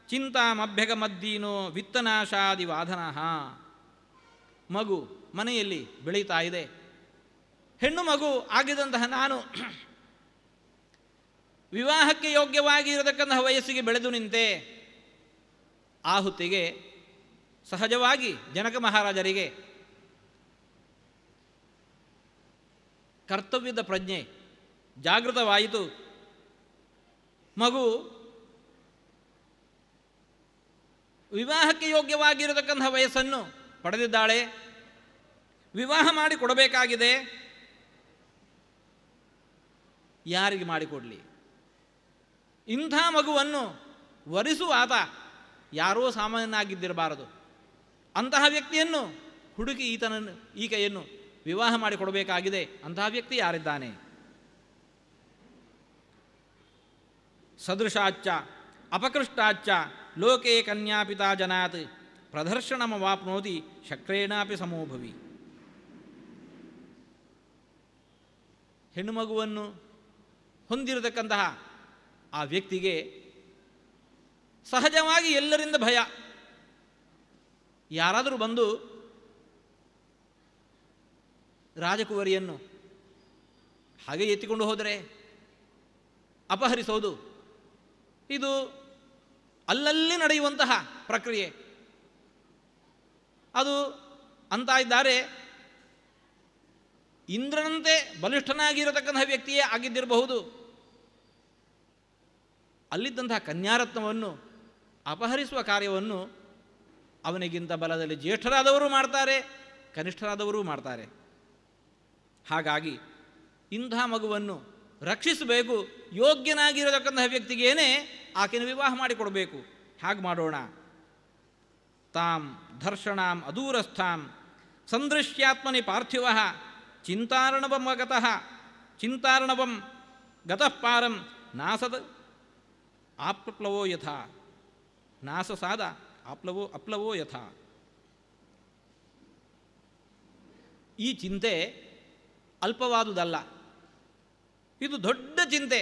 [SPEAKER 1] ಚಿಂತಾಮಭ್ಯಗಮದ್ದೀನೋ ವಿತ್ತನಾಶಾದಿವಾಧನಃ. ಮಗು ಮನೆಯಲ್ಲಿ ಬೆಳೀತಾ ಇದೆ. ಹೆಣ್ಣು ಮಗು ಆಗಿದಂತಹ ನಾನು ವಿವಾಹಕ್ಕೆ ಯೋಗ್ಯವಾಗಿ ಇರತಕ್ಕಂತಹ ವಯಸ್ಸಿಗೆ ಬೆಳೆದು ನಿಂತೆ. ಆ ಹೊತ್ತಿಗೆ ಸಹಜವಾಗಿ ಜನಕ ಮಹಾರಾಜರಿಗೆ ಕರ್ತವ್ಯದ ಪ್ರಜ್ಞೆ ಜಾಗೃತವಾಯಿತು. ಮಗು ವಿವಾಹಕ್ಕೆ ಯೋಗ್ಯವಾಗಿರತಕ್ಕಂತಹ ವಯಸ್ಸನ್ನು ಪಡೆದಿದ್ದಾಳೆ, ವಿವಾಹ ಮಾಡಿ ಕೊಡಬೇಕಾಗಿದೆ. ಯಾರಿಗೆ ಮಾಡಿಕೊಡಲಿ? ಇಂಥ ಮಗುವನ್ನು ವರಿಸುವ ಆತ ಯಾರೋ ಸಾಮಾನ್ಯನಾಗಿದ್ದಿರಬಾರದು. ಅಂತಹ ವ್ಯಕ್ತಿಯನ್ನು ಹುಡುಕಿ ಈಕೆಯನ್ನು ವಿವಾಹ ಮಾಡಿಕೊಡಬೇಕಾಗಿದೆ. ಅಂತಹ ವ್ಯಕ್ತಿ ಯಾರಿದ್ದಾನೆ? ಸದೃಶಾಚ್ಚ ಅಪಕೃಷ್ಟಾಚ್ಚ ಲೋಕೆ ಕನ್ಯಾಪಿತಾ ಜನಾತ್ ಪ್ರದರ್ಶನಮವಾಪ್ನೋತಿ ಶಕ್ರೇಣಾಪಿ ಸಮೋಭವಿ. ಹೆಣ್ಣು ಮಗುವನ್ನು ಹೊಂದಿರತಕ್ಕಂತಹ ಆ ವ್ಯಕ್ತಿಗೆ ಸಹಜವಾಗಿ ಎಲ್ಲರಿಂದ ಭಯ. ಯಾರಾದರೂ ಬಂದು ರಾಜಕುವರಿಯನ್ನು ಹಾಗೆ ಎತ್ತಿಕೊಂಡು ಹೋದರೆ ಅಪಹರಿಸೋದು ಇದು ಅಲ್ಲಲ್ಲಿ ನಡೆಯುವಂತಹ ಪ್ರಕ್ರಿಯೆ. ಅದು ಅಂತ ಇದ್ದಾರೆ ಇಂದ್ರನಂತೆ ಬಲಿಷ್ಠನಾಗಿರತಕ್ಕಂತಹ ವ್ಯಕ್ತಿಯೇ ಆಗಿದ್ದಿರಬಹುದು. ಅಲ್ಲಿದ್ದಂತಹ ಕನ್ಯಾರತ್ನವನ್ನು ಅಪಹರಿಸುವ ಕಾರ್ಯವನ್ನು ಅವನಿಗಿಂತ ಬಲದಲ್ಲಿ ಜ್ಯೇಷ್ಠರಾದವರು ಮಾಡ್ತಾರೆ, ಕನಿಷ್ಠರಾದವರೂ ಮಾಡ್ತಾರೆ. ಹಾಗಾಗಿ ಇಂಥ ಮಗುವನ್ನು ರಕ್ಷಿಸಬೇಕು. ಯೋಗ್ಯನಾಗಿರತಕ್ಕಂತಹ ವ್ಯಕ್ತಿಗೇನೆ ಆಕೆಯನ್ನು ವಿವಾಹ ಮಾಡಿಕೊಡಬೇಕು. ಹಾಗೆ ಮಾಡೋಣ. ತಾಂ ಧರ್ಷಣಾಂ ಅದೂರಸ್ಥಾಂ ಸಂದೃಶ್ಯಾತ್ಮನಿ ಪಾರ್ಥಿವ ಚಿಂತಾರಣವಂ ಗತಃ ಪಾರಂ ನಾಸದ ಆಪ್ಲವೋ ಯಥಾ ನಾಸಸಾದ ಅಪ್ಲವೋ ಯಥಾ. ಈ ಚಿಂತೆ ಅಲ್ಪವಾದುದಲ್ಲ, ಇದು ದೊಡ್ಡ ಚಿಂತೆ.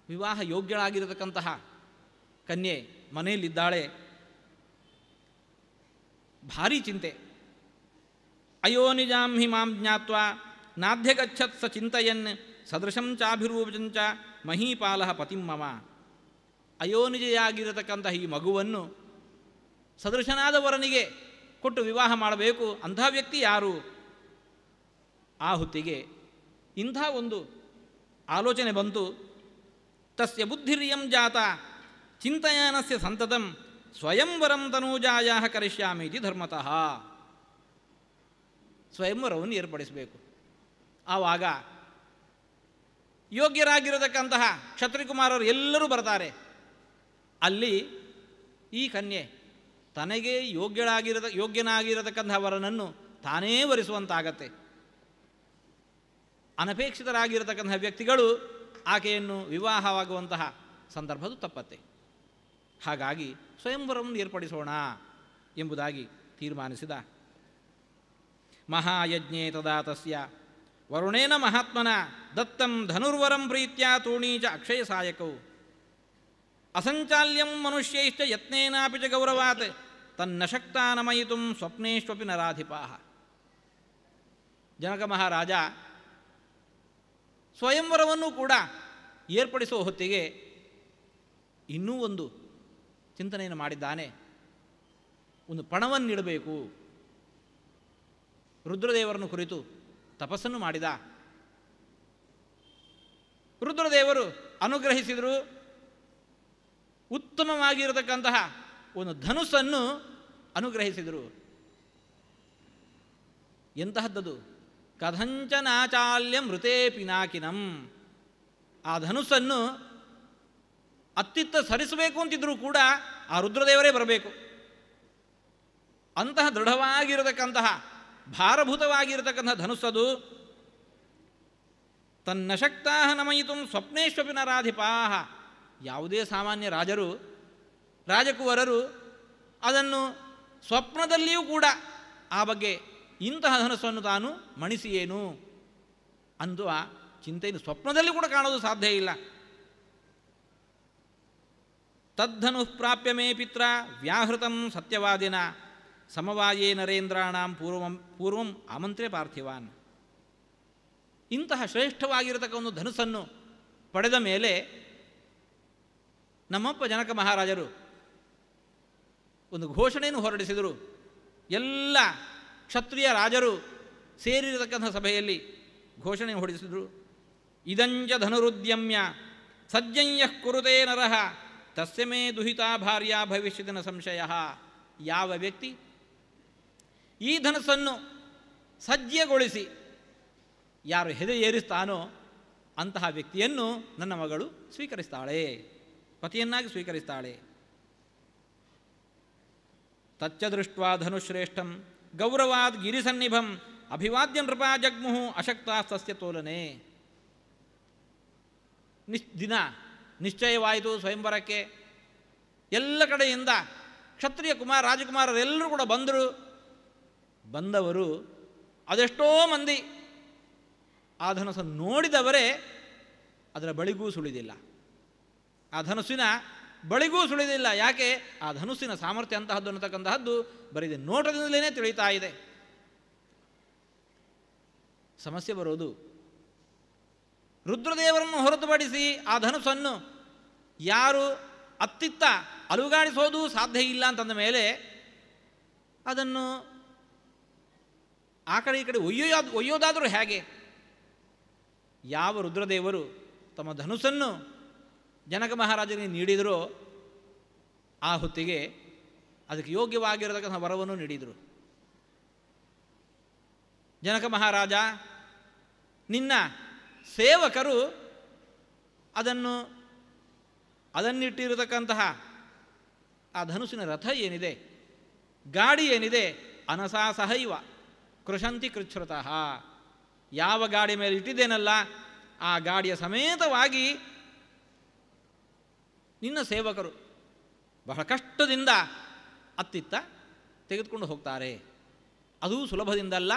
[SPEAKER 1] ವಿವಾಹ ಯೋಗ್ಯಳಾಗಿರತಕ್ಕಂತಹ ಕನ್ಯೆ ಮನೆಯಲ್ಲಿದ್ದಾಳೆ, ಭಾರೀ ಚಿಂತೆ. ಅಯೋ ನಿಜಾಂ ಹಿ ಮಾಂ ಜ್ಞಾತ್ವಾ ನಾಧ್ಯಗಚ್ಚತ್ ಸ ಚಿಂತಯನ್ ಸದೃಶಂ ಚಾಭಿರೂಪಂಚ ಮಹೀಪಾಲ ಪತಿಂ ಮಮ. ಅಯೋನಿಜೆಯಾಗಿರತಕ್ಕಂತಹ ಈ ಮಗುವನ್ನು ಸದೃಶನಾದವರನಿಗೆ ಕೊಟ್ಟು ವಿವಾಹ ಮಾಡಬೇಕು. ಅಂಥ ವ್ಯಕ್ತಿ ಯಾರು? ಆ ಹೊತ್ತಿಗೆ ಇಂಥ ಒಂದು ಆಲೋಚನೆ ಬಂತು. ತಸ್ಯ ಬುದ್ಧಿರಿಯಂ ಜಾತ ಚಿಂತಯಾನಸ್ಯ ಸಂತತಂ ಸ್ವಯಂವರಂ ತನೂಜಾಯ ಕರಿಷ್ಯಾಮಿ ಇತಿ ಧರ್ಮತಃ. ಸ್ವಯಂವರವನ್ನು ಏರ್ಪಡಿಸಬೇಕು. ಆವಾಗ ಯೋಗ್ಯರಾಗಿರತಕ್ಕಂತಹ ಕ್ಷತ್ರಿಕುಮಾರರು ಎಲ್ಲರೂ ಬರ್ತಾರೆ. ಅಲ್ಲಿ ಈ ಕನ್ಯೆ ತನಗೆ ಯೋಗ್ಯನಾಗಿರತಕ್ಕಂತಹ ವರನನ್ನು ತಾನೇ ವರಿಸುವಂತಾಗತ್ತೆ. ಅನಪೇಕ್ಷಿತರಾಗಿರತಕ್ಕಂತಹ ವ್ಯಕ್ತಿಗಳು ಆಕೆಯನ್ನು ವಿವಾಹವಾಗುವಂತಹ ಸಂದರ್ಭದು ತಪ್ಪತ್ತೆ. ಹಾಗಾಗಿ ಸ್ವಯಂವರವನ್ನು ಏರ್ಪಡಿಸೋಣ ಎಂಬುದಾಗಿ ತೀರ್ಮಾನಿಸಿದ. ಮಹಾಯಜ್ಞೆ ತದಾ ತಸ್ಯ ವರುಣೇನ ಮಹಾತ್ಮನ ದತ್ತಂ ಧನುರ್ವರಂ ಪ್ರೀತ್ಯ ತೂಣೀಚ ಅಕ್ಷಯ ಸಾಯಕೌ ಅಸಂಚಾಲ್ಯಂ ಮನುಷ್ಯೈಶ್ಚ ಯತ್ನೇನಾಪಿ ಚ ಗೌರವಾತ್ ತನ್ನ ಶಕ್ತಾ ನಮಯಿತುಂ ಸ್ವಪ್ನೇಶ್ವಪಿ ನರಾಧಿಪಾಃ. ಜನಕ ಮಹಾರಾಜ ಸ್ವಯಂವರವನ್ನು ಕೂಡ ಏರ್ಪಡಿಸುವ ಹೊತ್ತಿಗೆ ಇನ್ನೂ ಒಂದು ಚಿಂತನೆಯನ್ನು ಮಾಡಿದ್ದಾನೆ. ಒಂದು ಪಣವನ್ನಿಡಬೇಕು. ರುದ್ರದೇವರನ್ನು ಕುರಿತು ತಪಸ್ಸನ್ನು ಮಾಡಿದ. ರುದ್ರದೇವರು ಅನುಗ್ರಹಿಸಿದರು. ಉತ್ತಮವಾಗಿರತಕ್ಕಂತಹ ಒಂದು ಧನುಸ್ಸನ್ನು ಅನುಗ್ರಹಿಸಿದರು. ಎಂತಹದ್ದದು? ಕಥಂಚನಾಚಾಲ್ಯ ಮೃತೇ ಪಿನಾಕಿನಂ. ಆ ಧನುಸ್ಸನ್ನು ಅತ್ತಿತ್ತ ಸರಿಸಬೇಕು ಅಂತಿದ್ರೂ ಕೂಡ ಆ ರುದ್ರದೇವರೇ ಬರಬೇಕು. ಅಂತಹ ದೃಢವಾಗಿರತಕ್ಕಂತಹ ಭಾರಭೂತವಾಗಿರತಕ್ಕಂತಹ ಧನುಸ್ಸದು. ತನ್ನ ಶಕ್ತಾ ನಮಯಿತು ಸ್ವಪ್ನೇಶ್ವಪಿ ನರಾಧಿಪಾ. ಯಾವುದೇ ಸಾಮಾನ್ಯ ರಾಜರು, ರಾಜಕುವರರು ಅದನ್ನು ಸ್ವಪ್ನದಲ್ಲಿಯೂ ಕೂಡ ಆ ಬಗ್ಗೆ ಇಂತಹ ಧನಸ್ಸನ್ನು ತಾನು ಮಣಿಸಿಯೇನು ಅನ್ನುವ ಚಿಂತೆಯನ್ನು ಸ್ವಪ್ನದಲ್ಲಿ ಕೂಡ ಕಾಣೋದು ಸಾಧ್ಯ ಇಲ್ಲ. ತದ್ಧನು ಪ್ರಾಪ್ಯ ಮೇ ಪಿತ್ರ ವ್ಯಾಹೃತಂ ಸತ್ಯವಾದಿನ ಸಮವಾಯೇ ನರೇಂದ್ರಾಣಾಂ ಪೂರ್ವಂ ಆಮಂತ್ರ್ಯ ಪಾರ್ಥಿವಾನ್. ಇಂತಹ ಶ್ರೇಷ್ಠವಾಗಿರತಕ್ಕ ಒಂದು ಧನುಸ್ಸನ್ನು ಪಡೆದ ಮೇಲೆ ನಮ್ಮಪ್ಪ ಜನಕ ಮಹಾರಾಜರು ಒಂದು ಘೋಷಣೆಯನ್ನು ಹೊರಡಿಸಿದರು. ಎಲ್ಲ ಕ್ಷತ್ರಿಯ ರಾಜರು ಸೇರಿರತಕ್ಕಂಥ ಸಭೆಯಲ್ಲಿ ಘೋಷಣೆ ಹೊರಡಿಸಿದರು. ಇದಂಚ ಧನುರುದ್ಯಮ್ಯ ಸಜ್ಜಂಯಃ ಕುರುತೇ ನರಃ ತಸ್ಯ ಮೇ ದುಹಿತಾ ಭಾರ್ಯ ಭವಿಷ್ಯತಿನ ಸಂಶಯ. ಯಾವ ವ್ಯಕ್ತಿ ಈ ಧನಸ್ಸನ್ನು ಸಜ್ಜೆಗೊಳಿಸಿ ಯಾರು ಹೆದೆ ಏರಿಸ್ತಾನೋ ಅಂತಹ ವ್ಯಕ್ತಿಯನ್ನು ನನ್ನ ಮಗಳು ಸ್ವೀಕರಿಸ್ತಾಳೆ, ಪತಿಯನ್ನಾಗಿ ಸ್ವೀಕರಿಸ್ತಾಳೆ. ತಚ್ಚ ದೃಷ್ಟ್ವಾ ಧನುಶ್ರೇಷ್ಠಂ ಗೌರವಾದ್ ಗಿರಿಸನ್ನಿಭಂ ಅಭಿವಾದ್ಯ ನೃಪಾ ಜಗ್ಮುಹು ಅಶಕ್ತಾಸ್ತಸ್ಯ ತೋಲನೆ. ದಿನ ನಿಶ್ಚಯವಾಯಿತು ಸ್ವಯಂವರಕ್ಕೆ. ಎಲ್ಲ ಕಡೆಯಿಂದ ಕ್ಷತ್ರಿಯ ರಾಜಕುಮಾರರೆಲ್ಲರೂ ಕೂಡ ಬಂದರು. ಬಂದವರು ಅದೆಷ್ಟೋ ಮಂದಿ ಆ ಧನಸ್ಸನ್ನು ನೋಡಿದವರೇ ಅದರ ಬಳಿಗೂ ಸುಳಿದಿಲ್ಲ, ಆ ಧನುಸ್ಸಿನ ಬಳಿಗೂ ಸುಳಿದಿಲ್ಲ. ಯಾಕೆ? ಆ ಧನುಸ್ಸಿನ ಸಾಮರ್ಥ್ಯ ಅಂತಹದ್ದು ಅನ್ನತಕ್ಕಂತಹದ್ದು ಬರೀ ನೋಟದಿಂದಲೇ ತಿಳಿತಾ ಇದೆ. ಸಮಸ್ಯೆ ಬರೋದು ರುದ್ರದೇವರನ್ನು ಹೊರತುಪಡಿಸಿ ಆ ಧನುಸ್ಸನ್ನು ಯಾರು ಅತ್ತಿತ್ತ ಅಲುಗಾಡಿಸೋದು ಸಾಧ್ಯ ಇಲ್ಲ ಅಂತಂದ ಮೇಲೆ ಅದನ್ನು ಆ ಕಡೆ ಈ ಕಡೆ ಒಯ್ಯೋದಾದರೂ ಹೇಗೆ? ಯಾವ ರುದ್ರದೇವರು ತಮ್ಮ ಧನುಸ್ಸನ್ನು ಜನಕ ಮಹಾರಾಜನಿಗೆ ನೀಡಿದರೋ ಆ ಹೊತ್ತಿಗೆ ಅದಕ್ಕೆ ಯೋಗ್ಯವಾಗಿರತಕ್ಕಂಥ ವರವನ್ನು ನೀಡಿದರು. ಜನಕ ಮಹಾರಾಜ, ನಿನ್ನ ಸೇವಕರು ಅದನ್ನಿಟ್ಟಿರತಕ್ಕಂತಹ ಆ ಧನುಸ್ಸಿನ ರಥ ಏನಿದೆ, ಗಾಡಿ ಏನಿದೆ, ಅನಸಾ ಸಹೈವ ಕೃಷಂತಿ ಕೃಚ್ಛ್ರತಃ. ಯಾವ ಗಾಡಿ ಮೇಲೆ ಇಟ್ಟಿದ್ದೇನಲ್ಲ ಆ ಗಾಡಿಯ ಸಮೇತವಾಗಿ ನಿನ್ನ ಸೇವಕರು ಬಹಳ ಕಷ್ಟದಿಂದ ಅತ್ತಿತ್ತ ತೆಗೆದುಕೊಂಡು ಹೋಗ್ತಾರೆ. ಅದೂ ಸುಲಭದಿಂದಲ್ಲ,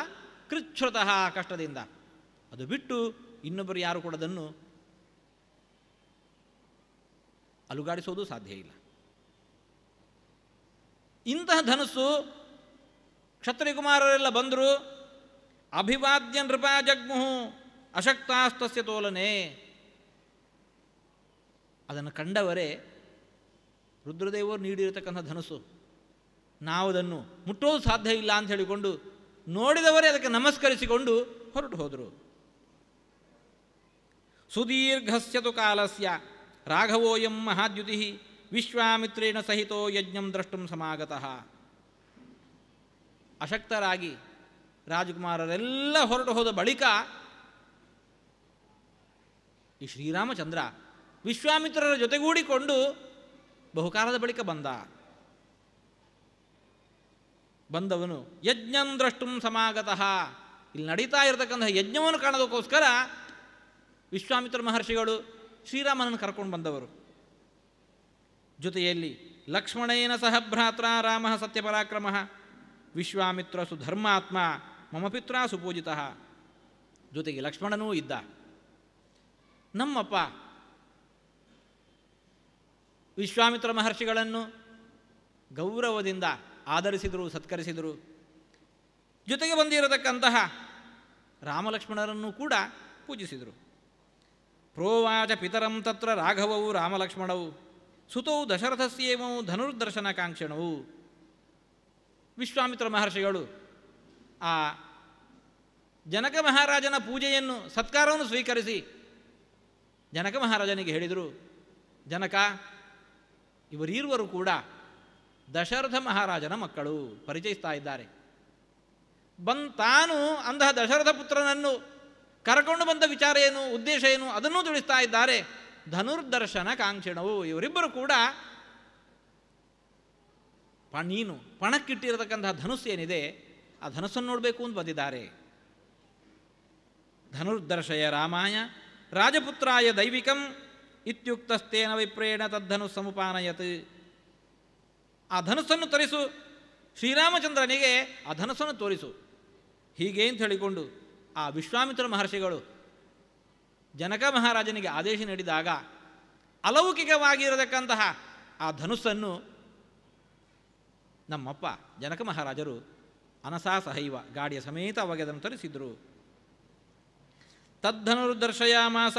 [SPEAKER 1] ಕೃಚ್ಛ್ರತಃ ಕಷ್ಟದಿಂದ. ಅದು ಬಿಟ್ಟು ಇನ್ನೊಬ್ಬರು ಯಾರು ಕೂಡ ಅದನ್ನು ಅಲುಗಾಡಿಸೋದು ಸಾಧ್ಯ ಇಲ್ಲ. ಇಂತಹ ಧನುಸ್ಸು ಕ್ಷತ್ರಿಯ ಕುಮಾರರೆಲ್ಲ ಬಂದರು. ಅಭಿವಾದ್ಯ ನೃಪಾ ಜಗ್ಮುಹು ಅಶಕ್ತಾಸ್ತಸ್ಯ ತೋಲನೆ. ಅದನ್ನು ಕಂಡವರೇ ರುದ್ರದೇವರು ನೀಡಿರತಕ್ಕಂಥ ಧನುಸ್ಸು, ನಾವದನ್ನು ಮುಟ್ಟೋದು ಸಾಧ್ಯ ಇಲ್ಲ ಅಂತ ಹೇಳಿಕೊಂಡು ನೋಡಿದವರೇ ಅದಕ್ಕೆ ನಮಸ್ಕರಿಸಿಕೊಂಡು ಹೊರಟು ಹೋದರು. ಸುದೀರ್ಘಸ್ಯತು ಕಾಲಸ್ಯ ರಾಘವೋಯಂ ಮಹಾದ್ಯುತಿ ವಿಶ್ವಾಮಿತ್ರೇಣ ಸಹಿತೋ ಯಜ್ಞಂ ದ್ರಷ್ಟುಂ ಸಮಾಗತಃ. ಅಶಕ್ತರಾಗಿ ರಾಜಕುಮಾರರೆಲ್ಲ ಹೊರಟು ಹೋದ ಬಳಿಕ ಈ ಶ್ರೀರಾಮಚಂದ್ರ ವಿಶ್ವಾಮಿತ್ರರ ಜೊತೆಗೂಡಿಕೊಂಡು ಬಹುಕಾಲದ ಬಳಿಕ ಬಂದವನು ಯಜ್ಞಂ ದ್ರಷ್ಟುಂ ಸಮಾಗತಃ. ಇಲ್ಲಿ ನಡೀತಾ ಇರತಕ್ಕಂಥ ಯಜ್ಞವನ್ನು ಕಾಣೋದಕ್ಕೋಸ್ಕರ ವಿಶ್ವಾಮಿತ್ರ ಮಹರ್ಷಿಗಳು ಶ್ರೀರಾಮನನ್ನು ಕರ್ಕೊಂಡು ಬಂದವರು. ಜೊತೆಯಲ್ಲಿ ಲಕ್ಷ್ಮಣೇನ ಸಹ ಭ್ರಾತ್ರ ರಾಮ ಸತ್ಯಪರಾಕ್ರಮ ವಿಶ್ವಾಮಿತ್ರ ಸುಧರ್ಮಾತ್ಮ ಮಮ ಪಿತ್ರ ಸುಪೂಜಿತ. ಜೊತೆಗೆ ಲಕ್ಷ್ಮಣನೂ ಇದ್ದ. ನಮ್ಮಪ್ಪ ವಿಶ್ವಾಮಿತ್ರ ಮಹರ್ಷಿಗಳನ್ನು ಗೌರವದಿಂದ ಆಧರಿಸಿದರು, ಸತ್ಕರಿಸಿದರು. ಜೊತೆಗೆ ಬಂದಿರತಕ್ಕಂತಹ ರಾಮಲಕ್ಷ್ಮಣರನ್ನು ಕೂಡ ಪೂಜಿಸಿದರು. ಪ್ರೋವಾಚ ಪಿತರಂ ತತ್ರ ರಾಘವವು ರಾಮಲಕ್ಷ್ಮಣವು ಸುತೌ ದಶರಥಸ್ಯೇಮೌ ಧನುರ್ದರ್ಶನಕಾಂಕ್ಷಣವು. ವಿಶ್ವಾಮಿತ್ರ ಮಹರ್ಷಿಗಳು ಆ ಜನಕ ಮಹಾರಾಜನ ಪೂಜೆಯನ್ನು ಸತ್ಕಾರವನ್ನು ಸ್ವೀಕರಿಸಿ ಜನಕ ಮಹಾರಾಜನಿಗೆ ಹೇಳಿದರು, ಜನಕ, ಇವರೀರುವರು ಕೂಡ ದಶರಥ ಮಹಾರಾಜನ ಮಕ್ಕಳು ಪರಿಚಯಿಸ್ತಾ ಇದ್ದಾರೆ. ತಾನು ಅಂತಹ ದಶರಥ ಪುತ್ರನನ್ನು ಕರ್ಕೊಂಡು ಬಂದ ವಿಚಾರ ಏನು, ಉದ್ದೇಶ ಏನು, ಅದನ್ನೂ ತಿಳಿಸ್ತಾ ಇದ್ದಾರೆ. ಧನುರ್ದರ್ಶನ ಕಾಂಕ್ಷಣವು, ಇವರಿಬ್ಬರು ಕೂಡ ನೀನು ಪಣಕ್ಕಿಟ್ಟಿರತಕ್ಕಂತಹ ಧನುಸ್ಸು ಏನಿದೆ ಆ ಧನುಸ್ಸನ್ನು ನೋಡಬೇಕು ಅಂತ ಬಂದಿದ್ದಾರೆ. ಧನುರ್ದರ್ಶಯ ರಾಮಾಯ ರಾಜಪುತ್ರಾಯ ದೈವಿಕಂ ಇತ್ಯುಕ್ತಸ್ತೇನ ವಿಪ್ರೇಣ ತದ್ಧನು ಸಮುಪಾನಯತ್. ಆ ಧನುಸ್ಸನ್ನು ತೋರಿಸು, ಶ್ರೀರಾಮಚಂದ್ರನಿಗೆ ಆ ಧನುಸ್ಸನ್ನು ತೋರಿಸು ಹೀಗೆ ಅಂತ ಹೇಳಿಕೊಂಡು ಆ ವಿಶ್ವಾಮಿತ್ರ ಮಹರ್ಷಿಗಳು ಜನಕ ಮಹಾರಾಜನಿಗೆ ಆದೇಶ ನೀಡಿದಾಗ ಅಲೌಕಿಕವಾಗಿರತಕ್ಕಂತಹ ಆ ಧನುಸ್ಸನ್ನು ನಮ್ಮಪ್ಪ ಜನಕ ಮಹಾರಾಜರು ಅನಸಾ ಸಹೈವ ಗಾಡಿಯ ಸಮೇತ ಅವಾಗ ಅದನ್ನು ತರಿಸಿದ್ರು. ತದ್ಧನುರ್ದರ್ಶಯಾಮಾಸ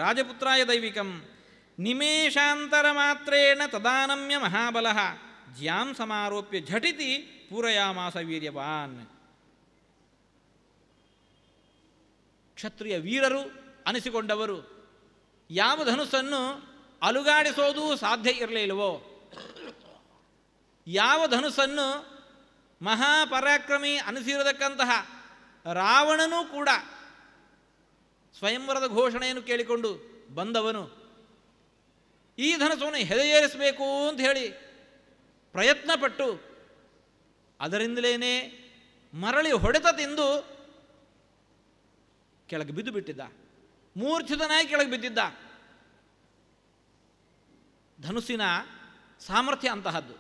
[SPEAKER 1] ರಾಜಪುತ್ರಾಯ ದೈವಿಕಂ ನಿಮೇಷಾಂತರ ಮಾತ್ರೇಣ ತದಾನಮ್ಯ ಮಹಾಬಲಃ ಜ್ಯಾಂ ಸಮಾರೋಪ್ಯ ಝಟಿತಿ ಪೂರಯಾಮಾಸ ವೀರ್ಯವಾನ್. ಕ್ಷತ್ರಿಯ ವೀರರು ಅನಿಸಿಕೊಂಡವರು ಯಾವ ಧನುಸ್ಸನ್ನು ಅಲುಗಾಡಿಸೋದು ಸಾಧ್ಯ ಇರಲಿಲ್ಲವೋ, ಯಾವ ಧನುಸ್ಸನ್ನು ಮಹಾಪರಾಕ್ರಮಿ ಅನಿಸಿರತಕ್ಕಂತಹ ರಾವಣನೂ ಕೂಡ ಸ್ವಯಂವರದ ಘೋಷಣೆಯನ್ನು ಕೇಳಿಕೊಂಡು ಬಂದವನು ಈ ಧನುಸ್ಸನ್ನು ಹೆದೆಯೇರಿಸಬೇಕು ಅಂತ ಹೇಳಿ ಪ್ರಯತ್ನಪಟ್ಟು ಅದರಿಂದಲೇ ಮರಳಿ ಹೊಡೆತ ತಿಂದು ಕೆಳಗೆ ಬಿದ್ದು ಬಿಟ್ಟಿದ್ದ, ಮೂರ್ಛಿತನಾಗಿ ಕೆಳಗೆ ಬಿದ್ದಿದ್ದ. ಧನುಸ್ಸಿನ ಸಾಮರ್ಥ್ಯ ಅಂತಹದ್ದು.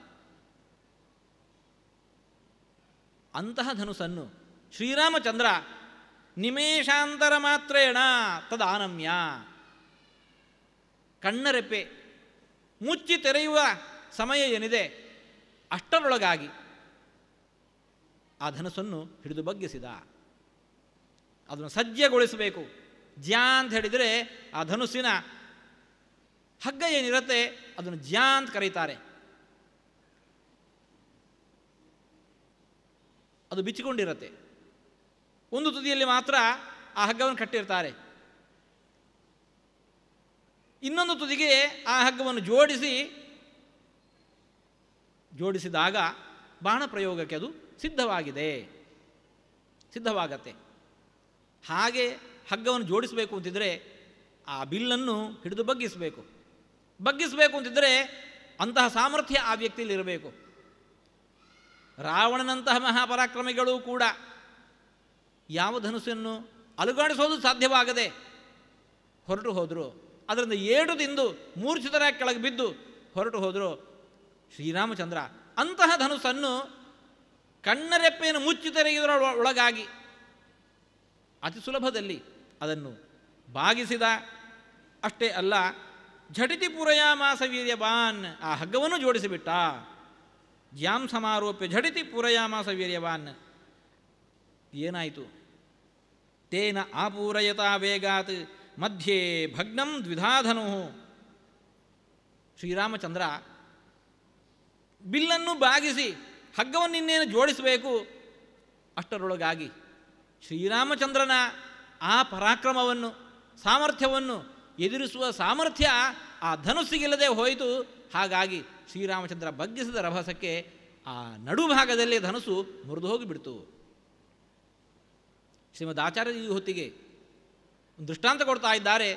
[SPEAKER 1] ಅಂತಹ ಧನುಸ್ಸನ್ನು ಶ್ರೀರಾಮಚಂದ್ರ ನಿಮೇಷಾಂತರ ಮಾತ್ರೇಣ ತದಾನಮ್ಯ, ಕಣ್ಣರೆಪ್ಪೆ ಮುಚ್ಚಿ ತೆರೆಯುವ ಸಮಯ ಏನಿದೆ ಅಷ್ಟರೊಳಗಾಗಿ ಆ ಧನುಸ್ಸನ್ನು ಹಿಡಿದು ಬಗ್ಗಿಸಿದ. ಅದನ್ನು ಸಜ್ಜೆಗೊಳಿಸಬೇಕು. ಜ್ಯಾ ಅಂತ ಹೇಳಿದರೆ ಆ ಧನುಸ್ಸಿನ ಹಗ್ಗ ಏನಿರುತ್ತೆ ಅದನ್ನು ಜ್ಯಾ ಅಂತ ಕರೀತಾರೆ. ಅದು ಬಿಚ್ಚಿಕೊಂಡಿರುತ್ತೆ. ಒಂದು ತುದಿಯಲ್ಲಿ ಮಾತ್ರ ಆ ಹಗ್ಗವನ್ನು ಕಟ್ಟಿರ್ತಾರೆ, ಇನ್ನೊಂದು ತುದಿಗೆ ಆ ಹಗ್ಗವನ್ನು ಜೋಡಿಸಿದಾಗ ಬಾಣ ಪ್ರಯೋಗಕ್ಕೆ ಅದು ಸಿದ್ಧವಾಗತ್ತೆ. ಹಾಗೆ ಹಗ್ಗವನ್ನು ಜೋಡಿಸಬೇಕು ಅಂತಿದ್ರೆ ಆ ಬಿಲ್ಲನ್ನು ಹಿಡಿದು ಬಗ್ಗಿಸಬೇಕು ಅಂತಿದ್ರೆ ಅಂತಹ ಸಾಮರ್ಥ್ಯ ಆ ವ್ಯಕ್ತಿಯಲ್ಲಿ ಇರಬೇಕು. ರಾವಣನಂತಹ ಮಹಾಪರಾಕ್ರಮಿಗಳು ಕೂಡ ಯಾವ ಧನುಸ್ಸನ್ನು ಅಲುಗಾಡಿಸೋದು ಸಾಧ್ಯವಾಗದೆ ಹೊರಟು ಹೋದರು. ಅದರಿಂದ ಏಟು ತಿಂದು ಮೂರ್ಛಿತರಾಗಿ ಕೆಳಗೆ ಬಿದ್ದು ಹೊರಟು ಹೋದರು. ಶ್ರೀರಾಮಚಂದ್ರ ಅಂತಹ ಧನುಸ್ಸನ್ನು ಕಣ್ಣರೆಪ್ಪೆಯನ್ನು ಮುಚ್ಚಿ ತೆರೆಯುವುದರ ಒಳಗಾಗಿ ಅತಿ ಸುಲಭದಲ್ಲಿ ಅದನ್ನು ಬಾಗಿಸಿದ. ಅಷ್ಟೇ ಅಲ್ಲ, ಝಟಿತಿ ಪೂರಯಾಮಾಸ ವೀರ್ಯವಾನ್, ಆ ಹಗ್ಗವನ್ನು ಜೋಡಿಸಿಬಿಟ್ಟ. ಜ್ಯಾಂ ಸಮಾರೋಪ್ಯ ಝಟಿತಿ ಪೂರಯಾಮಾಸ ವೀರ್ಯವಾನ್. ಏನಾಯಿತು? ತೇನ ಆಪೂರಯತಾ ವೇಗಾತ್ ಮಧ್ಯೆ ಭಗ್ನಂ ದ್ವಿಧಾಧನು. ಶ್ರೀರಾಮಚಂದ್ರ ಬಿಲ್ಲನ್ನು ಬಾಗಿಸಿ ಹಗ್ಗವನ್ನು ಇನ್ನೇನು ಜೋಡಿಸಬೇಕು, ಅಷ್ಟರೊಳಗಾಗಿ ಶ್ರೀರಾಮಚಂದ್ರನ ಆ ಪರಾಕ್ರಮವನ್ನು ಸಾಮರ್ಥ್ಯವನ್ನು ಎದುರಿಸುವ ಸಾಮರ್ಥ್ಯ ಆ ಧನುಸ್ಸಿಗಿಲ್ಲದೆ ಹೋಯಿತು. ಹಾಗಾಗಿ ಶ್ರೀರಾಮಚಂದ್ರ ಬಗ್ಗಿಸಿದ ರಭಸಕ್ಕೆ ಆ ನಡುಭಾಗದಲ್ಲಿ ಧನುಸ್ಸು ಮುರಿದು ಹೋಗಿಬಿಡ್ತು. ಶ್ರೀಮದ್ ಆಚಾರ್ಯ ಈ ಹೊತ್ತಿಗೆ ಒಂದು ದೃಷ್ಟಾಂತ ಕೊಡ್ತಾ ಇದ್ದಾರೆ.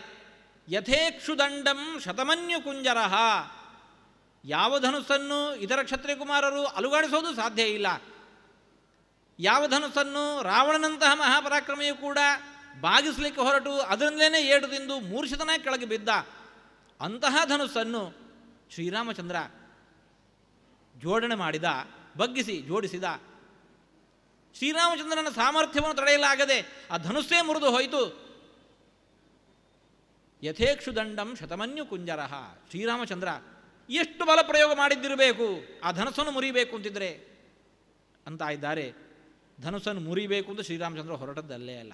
[SPEAKER 1] ಯಥೇಕ್ಷುದಂಡಂ ಶತಮನ್ಯು ಕುಂಜರಃ. ಯಾವ ಧನುಸ್ಸನ್ನು ಇತರ ಕ್ಷತ್ರಿಯ ಕುಮಾರರು ಅಲುಗಾಡಿಸೋದು ಸಾಧ್ಯ ಇಲ್ಲ, ಯಾವ ಧನುಸ್ಸನ್ನು ರಾವಣನಂತಹ ಮಹಾಪರಾಕ್ರಮಿಯು ಕೂಡ ಬಾಗಿಸಲಿಕ್ಕೆ ಹೊರಟು ಅದರಿಂದಲೇ ಏಟು ತಿಂದು ಮೂರ್ಛಿತನಾಗಿ ಕೆಳಗೆ ಬಿದ್ದ, ಅಂತಹ ಧನುಸ್ಸನ್ನು ಶ್ರೀರಾಮಚಂದ್ರ ಜೋಡಣೆ ಮಾಡಿದ, ಬಗ್ಗಿಸಿ ಜೋಡಿಸಿದ. ಶ್ರೀರಾಮಚಂದ್ರನ ಸಾಮರ್ಥ್ಯವನ್ನು ತಡೆಯಲಾಗದೆ ಆ ಧನುಸ್ಸೇ ಮುರಿದು ಹೋಯಿತು. ಯಥೇಕ್ಷು ದಂಡಂ ಶತಮನ್ಯು ಕುಂಜರಃ. ಶ್ರೀರಾಮಚಂದ್ರ ಎಷ್ಟು ಬಲ ಪ್ರಯೋಗ ಮಾಡಿದ್ದಿರಬೇಕು ಆ ಧನುಸ್ಸನ್ನು ಮುರಿಬೇಕು ಅಂತಿದ್ರೆ ಅಂತ ಇದ್ದಾರೆ. ಧನುಸ್ಸನ್ನು ಮುರಿಬೇಕು ಅಂತ ಶ್ರೀರಾಮಚಂದ್ರ ಹೊರಟದ್ದಲ್ಲೇ ಅಲ್ಲ,